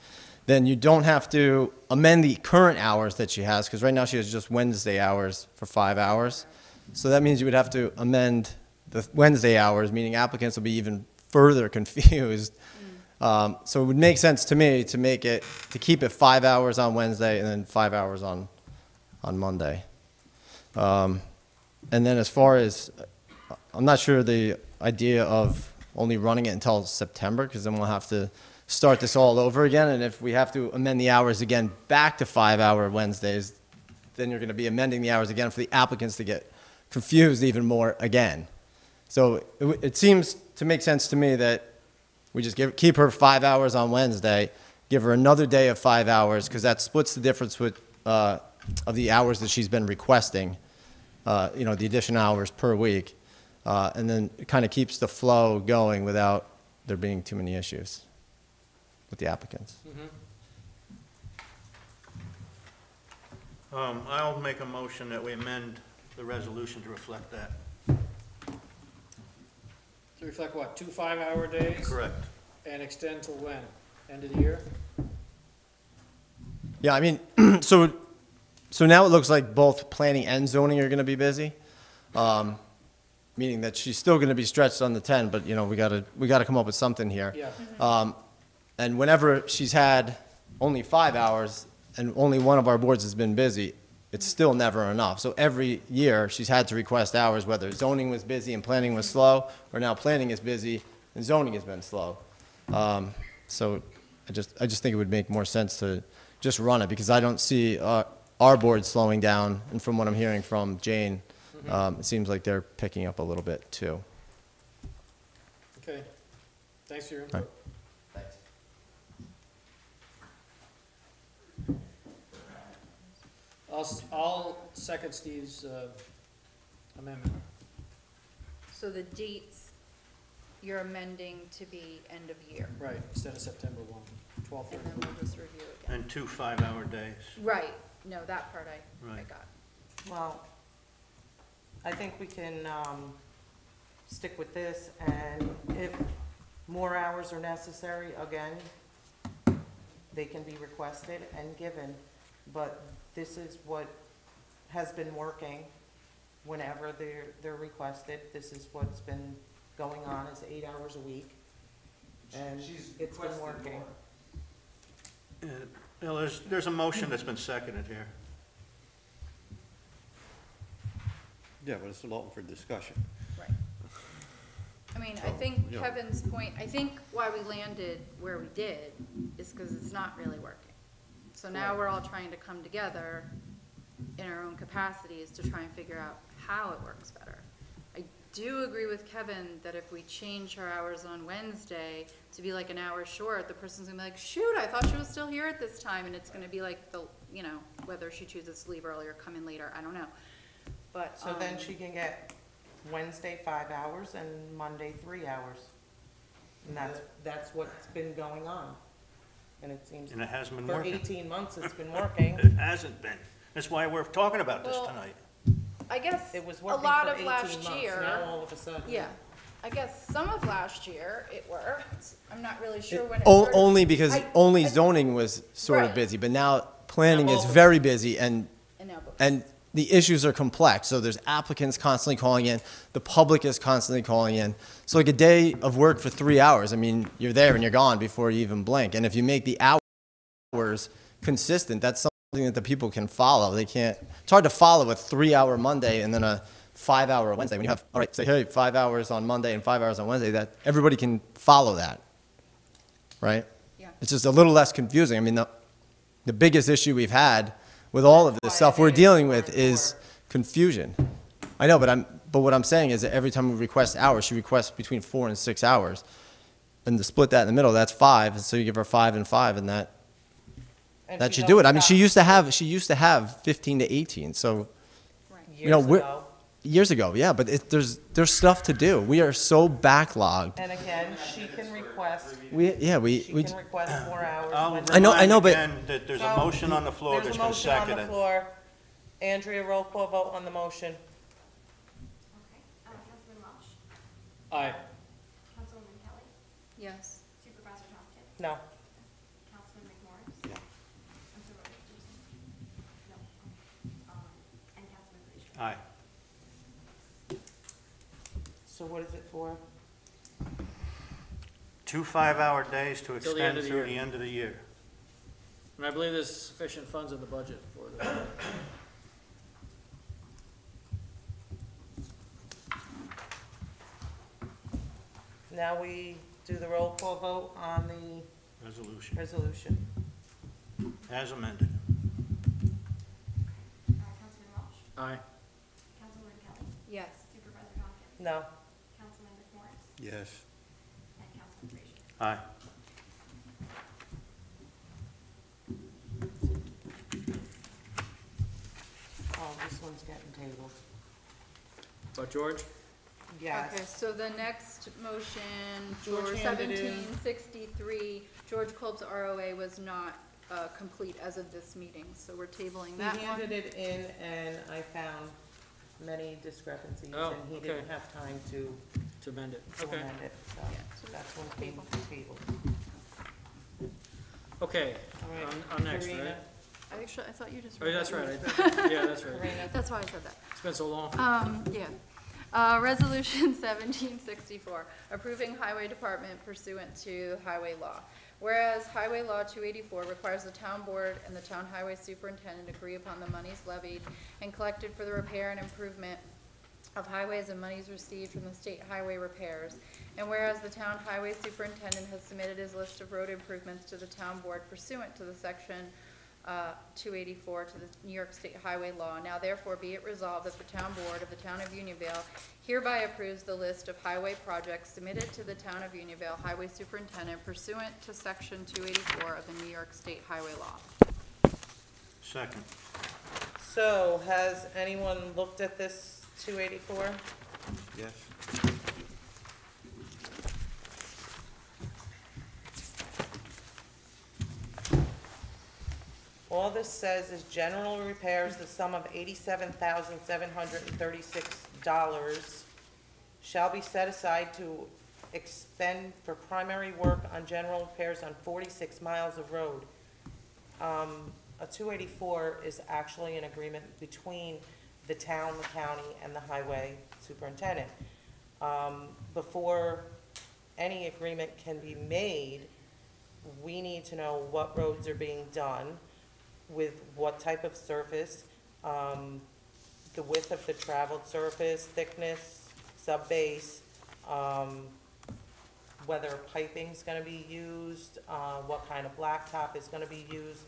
Then you don't have to amend the current hours that she has, because right now she has just Wednesday hours for 5 hours. So that means you would have to amend the Wednesday hours, meaning applicants will be even further confused. So it would make sense to me to make it, to keep it 5 hours on Wednesday and then 5 hours on Monday. And then as far as, I'm not sure the idea of only running it until September, because then we'll have to start this all over again. And if we have to amend the hours again back to 5-hour Wednesdays, then you're going to be amending the hours again for the applicants to get confused even more again. So it seems to make sense to me that we just keep her 5 hours on Wednesday, give her another day of 5 hours, because that splits the difference with, of the hours that she's been requesting, you know, the additional hours per week. And then it kind of keeps the flow going without there being too many issues with the applicants. I'll make a motion that we amend the resolution to reflect that. To reflect what, 2 5-hour days? Correct. And extend till when? End of the year? Yeah, I mean, so now it looks like both planning and zoning are going to be busy, meaning that she's still going to be stretched on the 10, but, you know, we got to come up with something here. Yeah. And whenever she's had only 5 hours and only one of our boards has been busy, it's still never enough. So every year she's had to request hours, whether zoning was busy and planning was slow, or now planning is busy and zoning has been slow. So I just think it would make more sense to just run it, because I don't see our board slowing down, and from what I'm hearing from Jane, it seems like they're picking up a little bit too. Okay. Thanks for your Right. input. Thanks. I'll second Steve's amendment. So the dates, you're amending to be end of year, Right, instead of September 1, 12/30. and then we'll just review again. And 2 5-hour days. Right, no, that part I Right. got. Well, I think we can stick with this, and if more hours are necessary, again, they can be requested and given. But this is what has been working whenever they're requested. This is what's been going on, is 8 hours a week. And it's been working. Bill, there's a motion that's been seconded here. Yeah, but it's open for discussion. Right. I mean, I think Yeah. Kevin's point, I think why we landed where we did is because it's not really working. So now we're all trying to come together in our own capacities to try and figure out how it works better. I do agree with Kevin that if we change our hours on Wednesday to be like an hour short, the person's gonna be like, shoot, I thought she was still here at this time, and it's gonna be like the, you know, whether she chooses to leave early or come in later, I don't know. But, So then she can get Wednesday 5 hours and Monday 3 hours. And that's what's been going on. And it seems And it hasn't been for working. 18 months it's been working. It hasn't been. That's why we're talking about this Well, tonight. I guess It was a working lot for of 18 last months, year. now all of a sudden. Yeah, I guess some of last year it worked. I'm not really sure when it O- started. Only because I- only I- zoning was sort of Right. busy, but now planning is Now, very busy, and And now books. and the issues are complex. So there's applicants constantly calling in, the public is constantly calling in. So like a day of work for 3 hours, I mean, you're there and you're gone before you even blink. And if you make the hours consistent, that's something that the people can follow. They can't, it's hard to follow a 3-hour Monday and then a 5-hour Wednesday. When you have, all right, say, hey, 5 hours on Monday and 5 hours on Wednesday, that everybody can follow that, right? Yeah. It's just a little less confusing. I mean, the biggest issue we've had with all of this stuff we're dealing with is confusion. I know, but what I'm saying is that every time we request hours, she requests between 4 and 6 hours. And to split that in the middle, that's 5, and so you give her 5 and 5, and that And should don't do it. I mean, stop. she used to have 15 to 18, so Years know, we're- ago. years ago, yeah, but there's stuff to do. We are so backlogged. And again, she can request, We she we can request 4 hours. I'll when- I know, remind but- again that there's a No, motion on the floor There's that's a been motion on the seconded. floor. Andrea, roll call vote on the motion. Okay, Councilman Welch, Aye. Councilwoman Kelly, Yes. Supervisor Tompkins, No. Councilman McMorris. Yeah. Councilor Jason. No. And Councilman Frazier. Aye. So what is it for? 2 5-hour days to Till the end extend of the through year. the end of the year. And I believe there's sufficient funds in the budget for that. Now we do the roll call vote on the Resolution, resolution. as amended. Councilman Welch, Aye. Councilwoman Kelly, Yes. Supervisor Tompkins, No. Councilman McMorris, Yes. and Councilman Frazier. Aye. Oh, this one's getting tabled. But George? Yes. Okay, so the next motion George for handed in- 1763, George Kolb's ROA was not complete as of this meeting, so we're tabling He that handed one. it in and I found many discrepancies Oh, and he okay. didn't have time to To amend it. to Okay. amend it, so Yeah, so that's one came to the table. Okay, All right, on next, Karina. right? Actually, I thought you just Oh, read that's that. right. Yeah, that's right. Karina. That's why I said that. It's been so long. Yeah. Resolution 1764, approving highway department pursuant to highway law. Whereas Highway Law 284 requires the town board and the town highway superintendent agree upon the monies levied and collected for the repair and improvement of highways and monies received from the state highway repairs. And whereas the town highway superintendent has submitted his list of road improvements to the town board pursuant to the section 284 to the New York State Highway Law, now therefore be it resolved that the town board of the town of Unionville hereby approves the list of highway projects submitted to the town of Unionville highway superintendent pursuant to section 284 of the New York State Highway Law. Second. So, has anyone looked at this 284? Yes. All this says is general repairs, the sum of $87,736 shall be set aside to expend for primary work on general repairs on 46 miles of road. A 284 is actually an agreement between the town, the county, and the highway superintendent. Before any agreement can be made, we need to know what roads are being done, with what type of surface, the width of the traveled surface, thickness, subbase, whether piping's gonna be used, what kind of blacktop is gonna be used,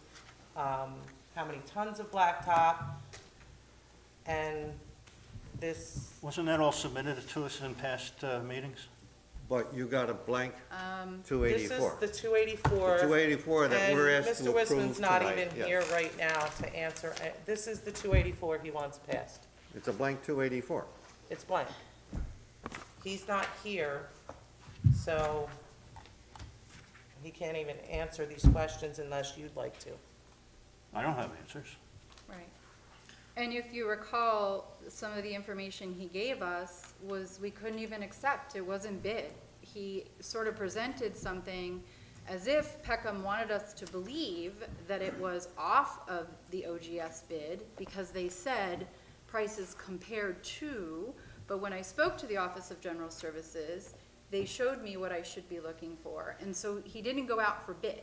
how many tons of blacktop, and this, Wasn't that all submitted to us in past meetings? But you got a blank this 284. is the 284. The 284 that we're asked to And approve Mr. Wisman's not tonight, even yeah. here right now to answer. This is the 284 he wants passed. It's a blank 284. It's blank. He's not here, so he can't even answer these questions unless you'd like to. I don't have answers. Right. And if you recall, some of the information he gave us was we couldn't even accept, it wasn't bid. He sort of presented something as if Peckham wanted us to believe that it was off of the OGS bid because they said prices compared to, but when I spoke to the Office of General Services, they showed me what I should be looking for. And so he didn't go out for bid.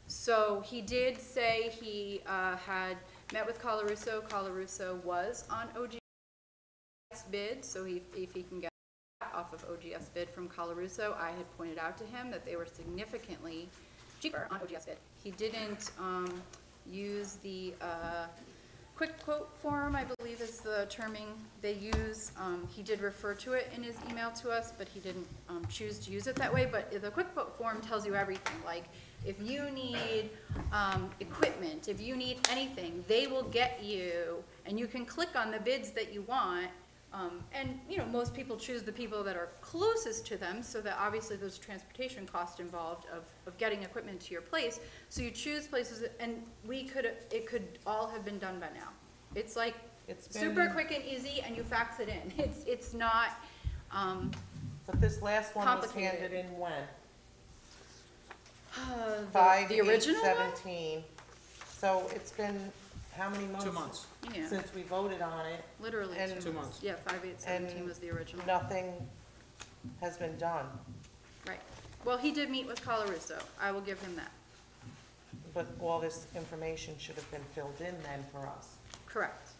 So he did say he had met with Colarusso. Colarusso was on OGS bid, so if he can get off of OGS bid from Colarusso, I had pointed out to him that they were significantly cheaper on OGS bid. He didn't use the quick quote form, I believe is the terming they use. He did refer to it in his email to us, but he didn't choose to use it that way. But the quick quote form tells you everything, like if you need equipment, if you need anything, they will get you, and you can click on the bids that you want. And, you know, most people choose the people that are closest to them, so that obviously there's transportation cost involved of getting equipment to your place. So you choose places, and it could all have been done by now. It's like super quick and easy, and you fax it in. It's not But this last one was complicated. handed in when? The original one? 5/8/17. So it's been how many months? 2 months. Yeah, Since we voted on it, literally and 2 months. Yeah, 5/8/17 was the original. nothing has been done. Right. Well, he did meet with Colarusso. I will give him that. But all this information should have been filled in then for us. Correct.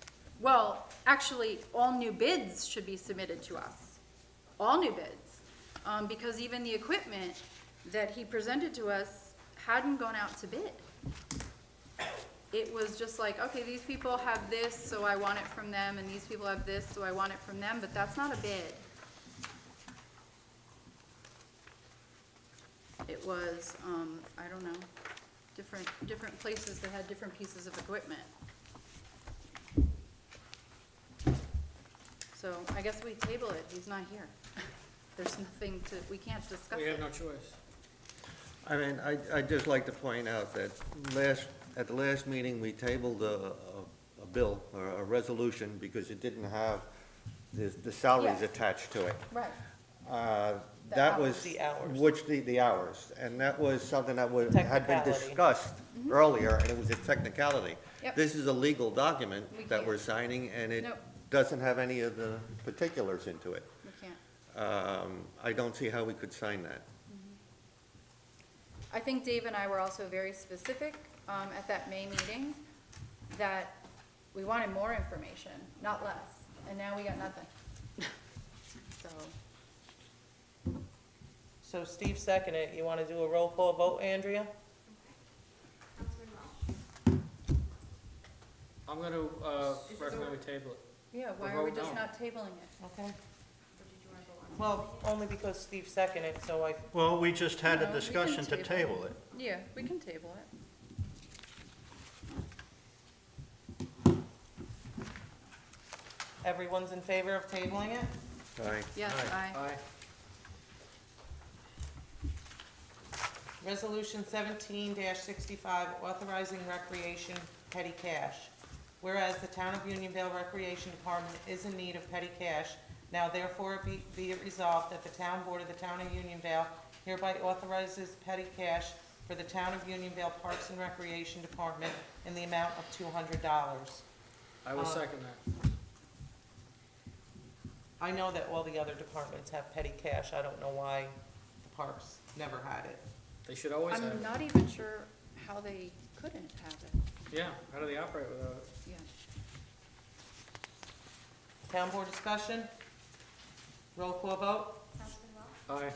Well, actually, all new bids should be submitted to us. All new bids. Because even the equipment that he presented to us hadn't gone out to bid. It was just like, okay, these people have this, so I want it from them, and these people have this, so I want it from them, but that's not a bid. It was, I don't know, different places that had different pieces of equipment. So I guess we table it, he's not here. There's nothing we can't discuss We have it. no choice. I mean, I'd just like to point out that at the last meeting, we tabled a bill, or a resolution, because it didn't have the salaries Yeah. attached to it. Right. That hours. was. The hours. Which, the hours, and that was something that had been Technicality. discussed earlier, and it was a technicality. Yep. This is a legal document We that can't. we're signing, and it Nope. doesn't have any of the particulars into it. We can't. I don't see how we could sign that. I think Dave and I were also very specific at that May meeting that we wanted more information, not less, and now we got nothing. So Steve seconded it. You want to do a roll call vote, Andrea? I'm gonna, recommend we table it. Yeah, why Or are we vote just no. not tabling it? Okay. Well, only because Steve seconded it, so I, Well, we just had No, a we can discussion to table table it. Yeah, we can table it. everyone's in favor of tabling it? Aye. Yes, Aye. aye. Resolution 17-65, authorizing recreation petty cash. Whereas the Town of Unionville Recreation Department is in need of petty cash, now therefore be it resolved that the Town Board of the Town of Unionville hereby authorizes petty cash for the Town of Unionville Parks and Recreation Department in the amount of $200. I will second that. I know that all the other departments have petty cash. I don't know why the parks never had it. They should always have I'm it. not even sure how they couldn't have it, Yeah, how do they operate without it? yeah. Town board discussion? Roll call vote? Aye.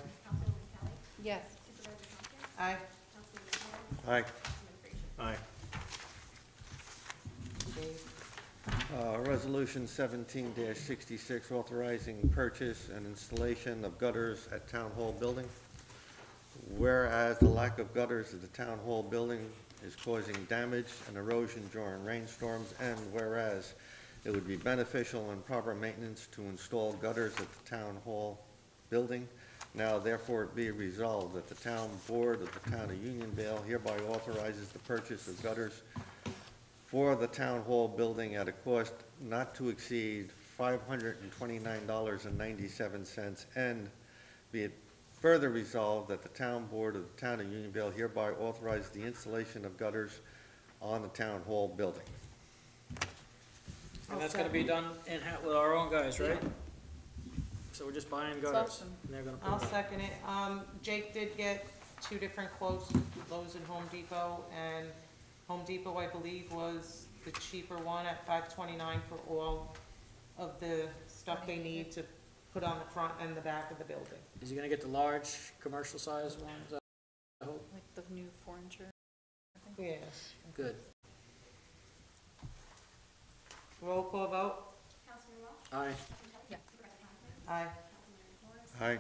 Yes. Aye. Aye. Aye. Dave? Resolution 17-66, authorizing purchase and installation of gutters at Town Hall Building. Whereas the lack of gutters at the Town Hall Building is causing damage and erosion during rainstorms, and whereas it would be beneficial and proper maintenance to install gutters at the Town Hall Building, now therefore be resolved that the Town Board of the Town of Unionville hereby authorizes the purchase of gutters for the Town Hall Building at a cost not to exceed $529.97, and be it further resolved that the Town Board of the Town of Unionville hereby authorizes the installation of gutters on the Town Hall Building. And that's gonna be done with our own guys, right? So we're just buying gutters. awesome. And they're gonna I'll put it. second it. Jake did get two different quotes, Lowe's and Home Depot, and Home Depot, I believe, was the cheaper one at $529 for all of the stuff they need to put on the front and the back of the building. Is he gonna get the large, commercial size ones? I hope. Like the new furniture. Yeah. Good. Roll call vote? Aye. Yeah. Aye. Aye.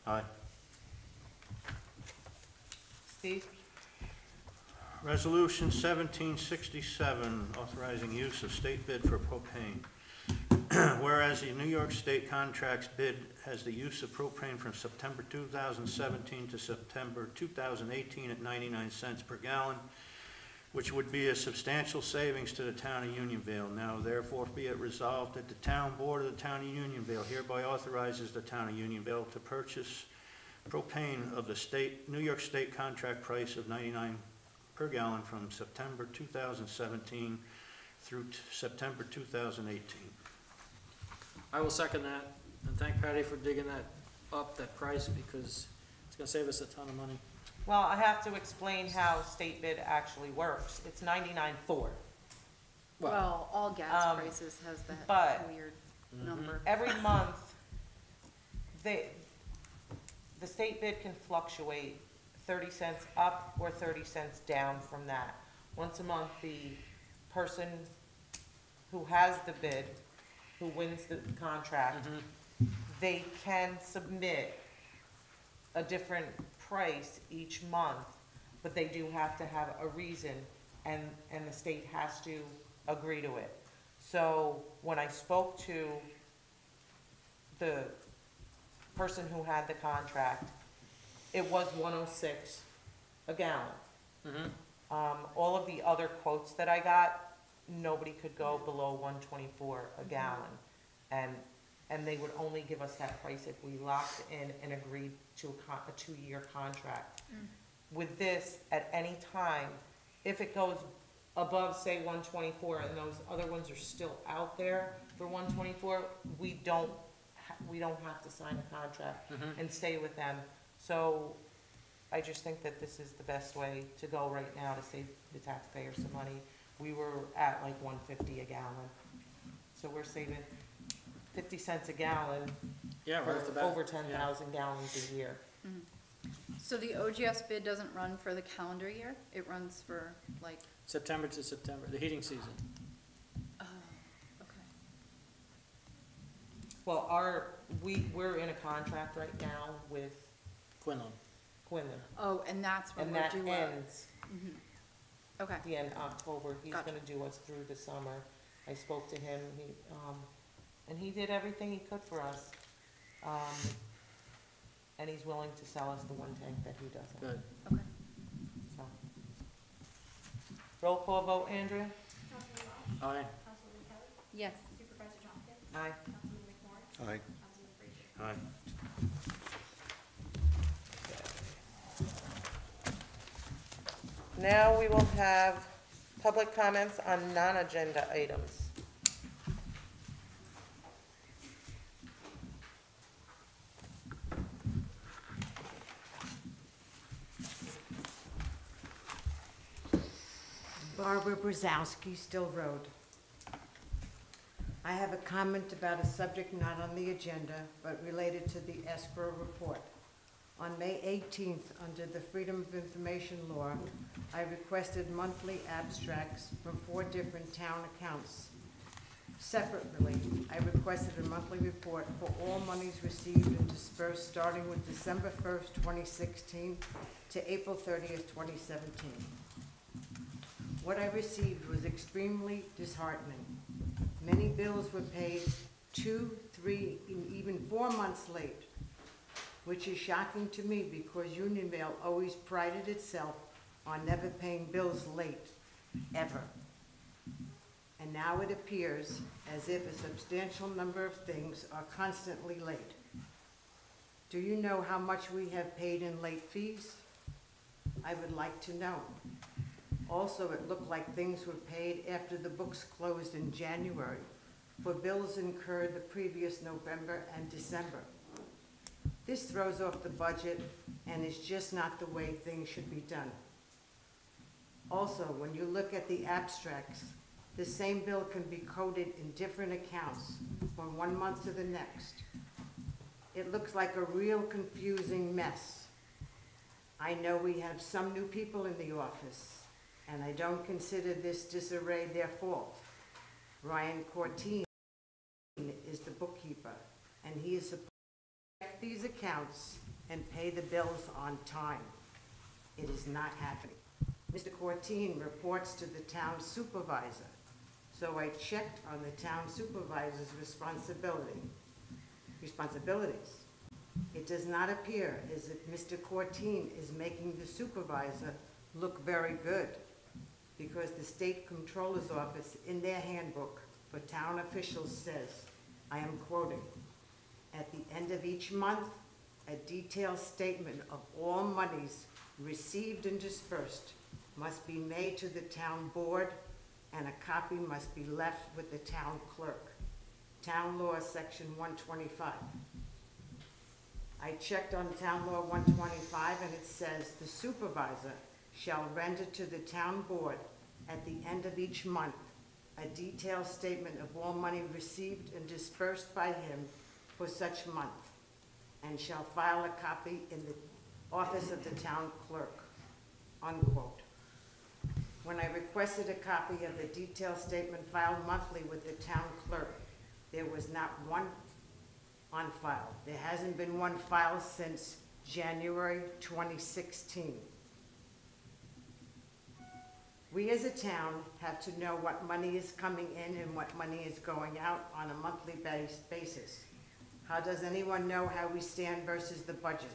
Aye. Steve? Resolution 1767, authorizing use of state bid for propane. Whereas the New York State contracts bid has the use of propane from September 2017 to September 2018 at 99 cents per gallon, which would be a substantial savings to the Town of Unionville. Now therefore be it resolved that the Town Board of the Town of Unionville hereby authorizes the Town of Unionville to purchase propane of the New York State contract price of 99 per gallon from September 2017 through September 2018. I will second that, and thank Patty for digging that up, that price, because it's gonna save us a ton of money. Well, I have to explain how state bid actually works. It's 99.4. Well, all gas Um, prices has that but- weird number. Every month, the state bid can fluctuate 30 cents up or 30 cents down from that. Once a month, the person who has the bid, who wins the contract, they can submit a different price each month, but they do have to have a reason, and the state has to agree to it. So when I spoke to the person who had the contract, it was 106 a gallon. All of the other quotes that I got, nobody could go below 124 a gallon. And they would only give us that price if we locked in and agreed to a 2-year contract. With this, at any time, if it goes above, say, 124, and those other ones are still out there for 124, we don't have to sign a contract and stay with them. So I just think that this is the best way to go right now to save the taxpayers some money. We were at like 150 a gallon, so we're saving 50 cents a gallon Yeah, right off the for bat. over Yeah. 10,000 gallons a year. So the OGS bid doesn't run for the calendar year? It runs for like, September to September, the heating season. oh, okay. Well, we're in a contract right now with Quinlan. Quinlan, Oh, and that's when and we're that due ends Okay, the end of October. He's Gotcha. gonna do us through the summer. I spoke to him, and he did everything he could for us. And he's willing to sell us the one tank that he doesn't, Good. okay. so. Roll call vote, Andrea? Councilman Welch? Aye. Councilman Kelly? Yes. Supervisor Johnson? Aye. Councilman McMorris? Aye. Councilman Frazier? Aye. Now we will have public comments on non-agenda items. Barbara Brzezowski, Still Road. I have a comment about a subject not on the agenda, but related to the escrow report. On May 18th, under the Freedom of Information law, I requested monthly abstracts from 4 different town accounts. Separately, I requested a monthly report for all monies received and dispersed starting with December 1st, 2016 to April 30th, 2017. What I received was extremely disheartening. Many bills were paid 2, 3, and even 4 months late, which is shocking to me because Unionville always prided itself on never paying bills late, ever. And now it appears as if a substantial number of things are constantly late. Do you know how much we have paid in late fees? I would like to know. Also, it looked like things were paid after the books closed in January for bills incurred the previous November and December. This throws off the budget and is just not the way things should be done. Also, when you look at the abstracts, the same bill can be coded in different accounts from one month to the next. It looks like a real confusing mess. I know we have some new people in the office, and I don't consider this disarray their fault. Ryan Corteen is the bookkeeper, and he is supposed to check these accounts and pay the bills on time. It is not happening. Mr. Corteen reports to the town supervisor, so I checked on the town supervisor's responsibilities. It does not appear as if Mr. Corteen is making the supervisor look very good, because the state comptroller's office in their handbook for town officials says, I am quoting, "At the end of each month, a detailed statement of all monies received and dispersed must be made to the town board, and a copy must be left with the town clerk." Town Law, Section 125. I checked on Town Law 125, and it says, "The supervisor shall render to the town board at the end of each month a detailed statement of all money received and dispersed by him for such month, and shall file a copy in the office of the town clerk," unquote. When I requested a copy of the detailed statement filed monthly with the town clerk, there was not one on file. There hasn't been one filed since January 2016. We as a town have to know what money is coming in and what money is going out on a monthly basis. How does anyone know how we stand versus the budget?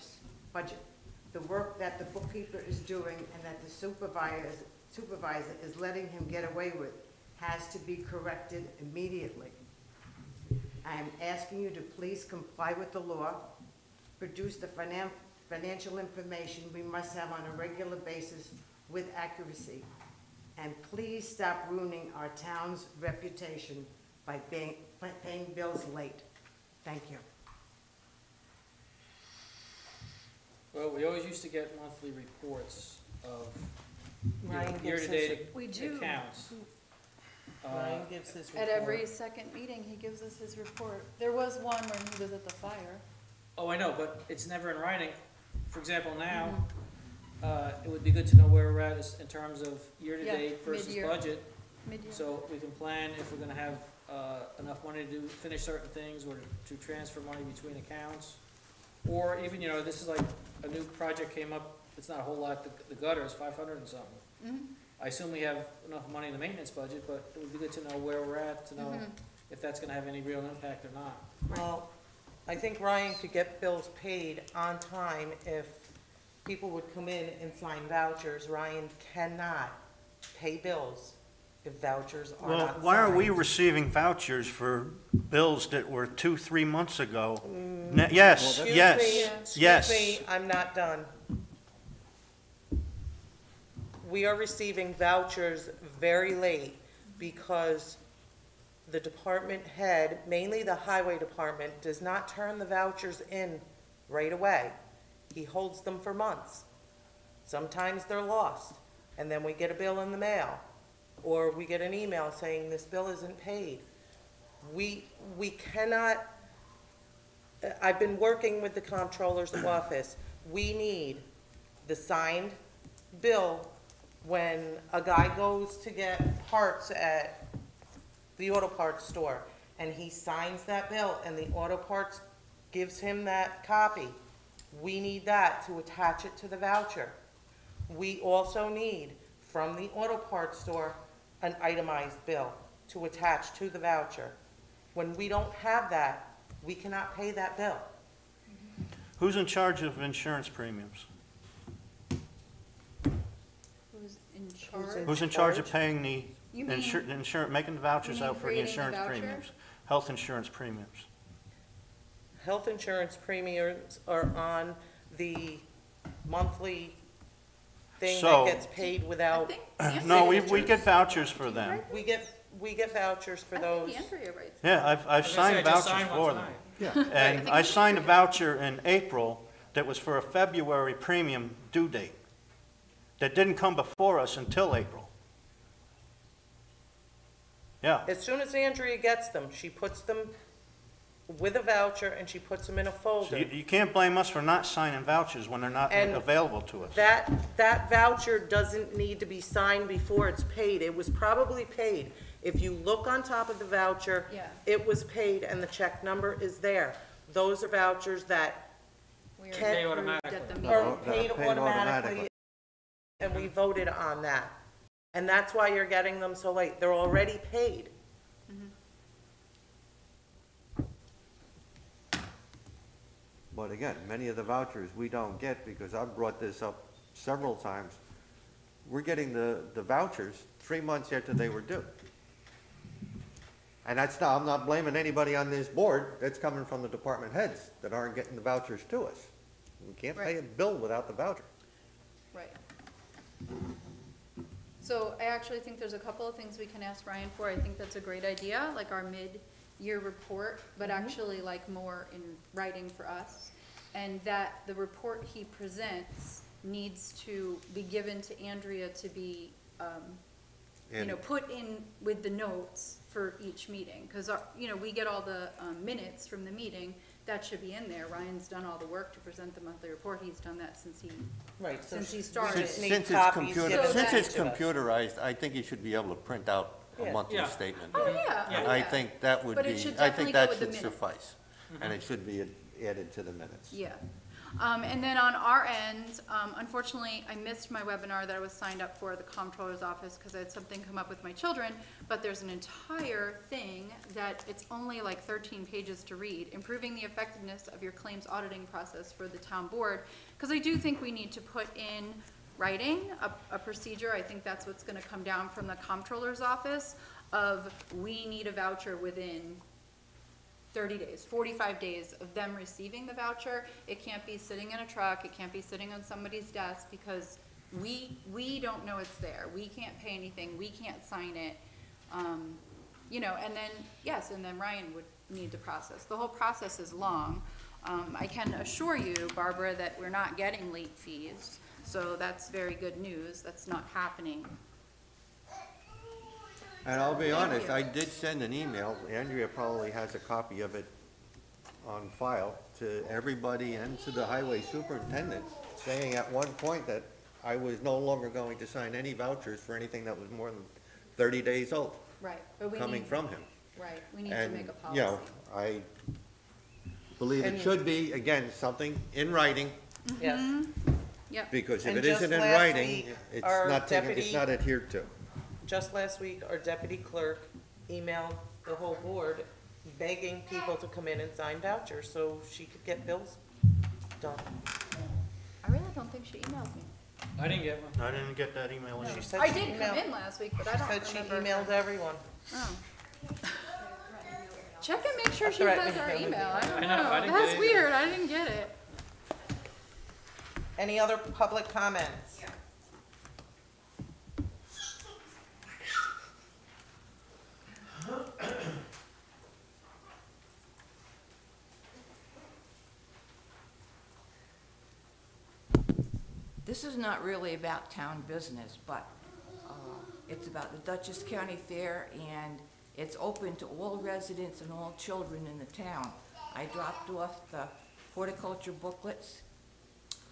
The work that the bookkeeper is doing and that the supervisor is letting him get away with has to be corrected immediately. I am asking you to please comply with the law, produce the financial information we must have on a regular basis with accuracy, and please stop ruining our town's reputation by paying bills late. Thank you. Well, we always used to get monthly reports of Ryan gives us year-to-date We do. accounts. Ryan gives his report. At every second meeting, he gives us his report. There was one when he was at the fire. Oh, I know, but it's never in writing. For example, now, it would be good to know where we're at in terms of year-to-date Yeah, versus mid-year. budget. Mid-year. So we can plan if we're gonna have, enough money to finish certain things or to transfer money between accounts. Or even, this is like, a new project came up, it's not a whole lot, the gutter is 500 and something. Mhm. I assume we have enough money in the maintenance budget, but it would be good to know where we're at, to know if that's gonna have any real impact or not. Well, I think Ryan could get bills paid on time if people would come in and sign vouchers. Ryan cannot pay bills if vouchers are Well, not signed. why are we receiving vouchers for bills that were 2-3 months ago? Yes, Excuse yes, me, yes. Excuse me, I'm not done. We are receiving vouchers very late because the department head, mainly the highway department, does not turn the vouchers in right away. He holds them for months. Sometimes they're lost, and then we get a bill in the mail, or we get an email saying this bill isn't paid. We cannot, I've been working with the comptroller's office. We need the signed bill when a guy goes to get parts at the auto parts store, and he signs that bill, and the auto parts gives him that copy. We need that to attach it to the voucher. We also need, from the auto parts store, an itemized bill to attach to the voucher. When we don't have that, we cannot pay that bill. Who's in charge of insurance premiums? Who's in charge? Who's in charge of paying the You mean- insurance, making the vouchers you mean out for the creating the insurance voucher? premiums? Health insurance premiums. Health insurance premiums are on the monthly thing So- that gets paid I without, think Andrea No, we writes get it. vouchers for them. we get vouchers for I those. think Andrea writes it. Yeah, I've I was gonna say, signed I just vouchers signed one for them. tonight. And I signed a voucher in April that was for a February premium due date that didn't come before us until April. Yeah, As soon as Andrea gets them, she puts them with a voucher and she puts them in a so folder. you can't blame us for not signing vouchers when they're not And available to us. That voucher doesn't need to be signed before it's paid. It was probably paid. If you look on top of the voucher, Yeah. it was paid and the check number is there. Those are vouchers that We Can- already Pay approved automatically. at the meeting. are No, that are paid paid automatically, automatically. and we voted on that. And that's why you're getting them so late. They're already paid. But again, many of the vouchers we don't get, because I've brought this up several times. We're getting the vouchers 3 months after they were due. And I'm not blaming anybody on this board, it's coming from the department heads that aren't getting the vouchers to us. We can't pay a bill without the voucher. Right. So I actually think there's a couple of things we can ask Ryan for. I think that's a great idea, like our mid-year report, but actually like more in writing for us. And that the report he presents needs to be given to Andrea to be, put in with the notes for each meeting. Because, we get all the minutes from the meeting, that should be in there. Ryan's done all the work to present the monthly report. He's done that since he Right. so Since he we started. just need Since it's copies computer, given So since back it's to us. computerized, I think you should be able to print out a Yeah. monthly Yeah. statement. Oh, yeah. And oh, I yeah. think that would But it be, should I definitely think go that with the should minutes. suffice. And it should be added to the minutes. Yeah. And then on our end, unfortunately, I missed my webinar that I was signed up for at the comptroller's office because I had something come up with my children, but there's an entire thing that it's only like 13 pages to read, improving the effectiveness of your claims auditing process for the town board. Because I do think we need to put in writing a procedure. I think that's what's gonna come down from the comptroller's office of we need a voucher within 30 days, 45 days of them receiving the voucher. It can't be sitting in a truck, it can't be sitting on somebody's desk, because we don't know it's there. We can't pay anything, we can't sign it. And then, yes, and then Ryan would need to process. The whole process is long. I can assure you, Barbara, that we're not getting late fees, so that's very good news. That's not happening. And I'll be honest, I did send an email, Andrea probably has a copy of it on file, to everybody and to the highway superintendent, saying at one point that I was no longer going to sign any vouchers for anything that was more than 30 days old, Right, but we coming need, from him. right, we need to And, make a you know, policy. I believe it And- should be, again, something in writing, Yes. Yep, because if And it isn't just in last writing, week, it's our not taken, it's deputy- not adhered to. Just last week, our deputy clerk emailed the whole board begging people to come in and sign vouchers so she could get bills done. I really don't think she emailed me. I didn't get one. I didn't get that email. She said I she did come emailed- in last week, but I She don't said she remember. emailed everyone. Oh. Check and make sure A she threat has our email. email. I don't I know, I know. didn't get That's it. weird. I didn't get it. Any other public comments? This is not really about town business, but it's about the Dutchess County Fair, and it's open to all residents and all children in the town. I dropped off the horticulture booklets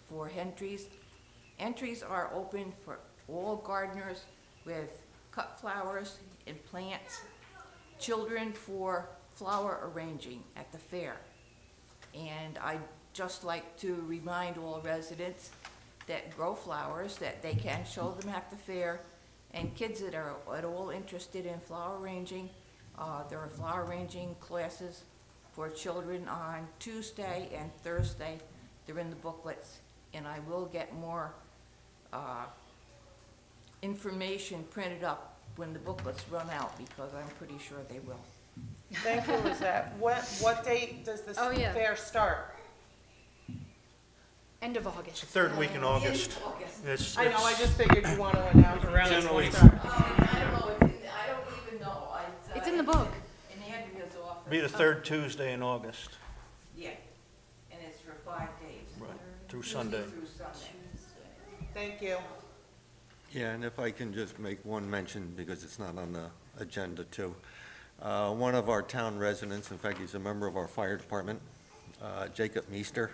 for entries. Entries are open for all gardeners with cut flowers and plants, children for flower arranging at the fair. And I'd just like to remind all residents that grow flowers, that they can show them at the fair, and kids that are at all interested in flower arranging, there are flower arranging classes for children on Tuesday and Thursday. They're in the booklets, and I will get more information printed up when the booklets run out, because I'm pretty sure they will. Thank you, Lizette. What date does this Oh, yeah. fair start? End of It's August. the third week in August. It's, I know, I it's just figured you want to announce it. Around the Generally- 20th. I don't know, I don't even know. It's in the book. In Andrea's office. be the third Tuesday in August, Yeah, and it's for 5 days. right, through Tuesday Sunday. through Sunday. Thank you. Yeah, and if I can just make one mention, because it's not on the agenda too. One of our town residents, in fact, he's a member of our fire department, Jacob Meester,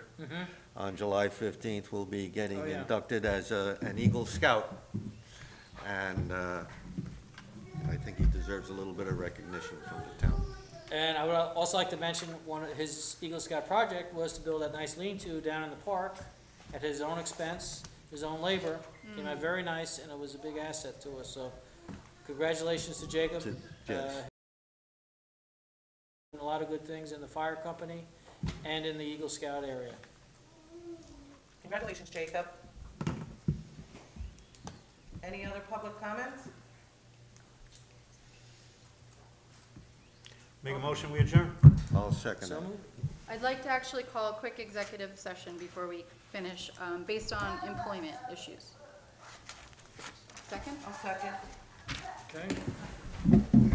on July 15th will be getting Oh, yeah. inducted as an Eagle Scout. And I think he deserves a little bit of recognition from the town. And I would also like to mention, one of his Eagle Scout project was to build that nice lean-to down in the park at his own expense, his own labor. Came out very nice, and it was a big asset to us, so congratulations to Jacob. Yes. A lot of good things in the fire company and in the Eagle Scout area. Congratulations, Jacob. Any other public comments? Make a motion, we adjourn? I'll second So that. moved. I'd like to actually call a quick executive session before we finish, based on employment issues. Second? I'll second. Okay.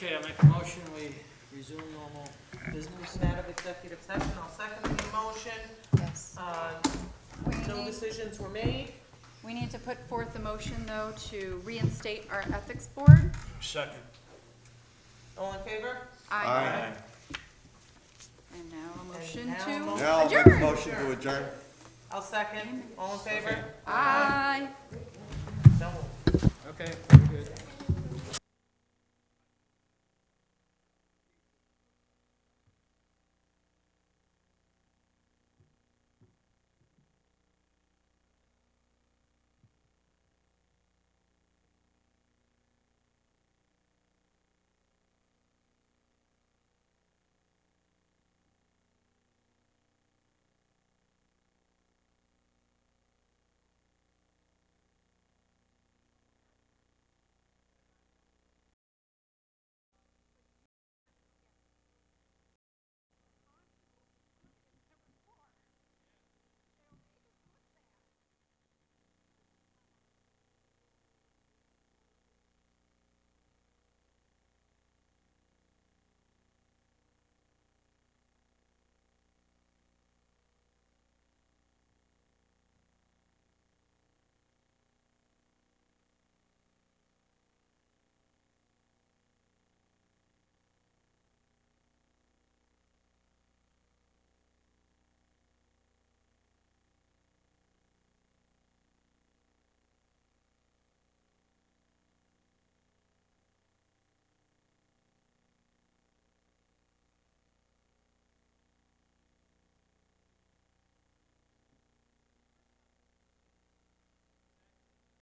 Okay, I'll make a motion, we resume normal business. Out of executive session, I'll second the motion. Yes. No decisions were made. We need to put forth the motion, though, to reinstate our ethics board. Second. All in favor? Aye. And now a motion now a to motion- Now I'll make a adjourn. motion to adjourn. I'll second. All in favor? Aye.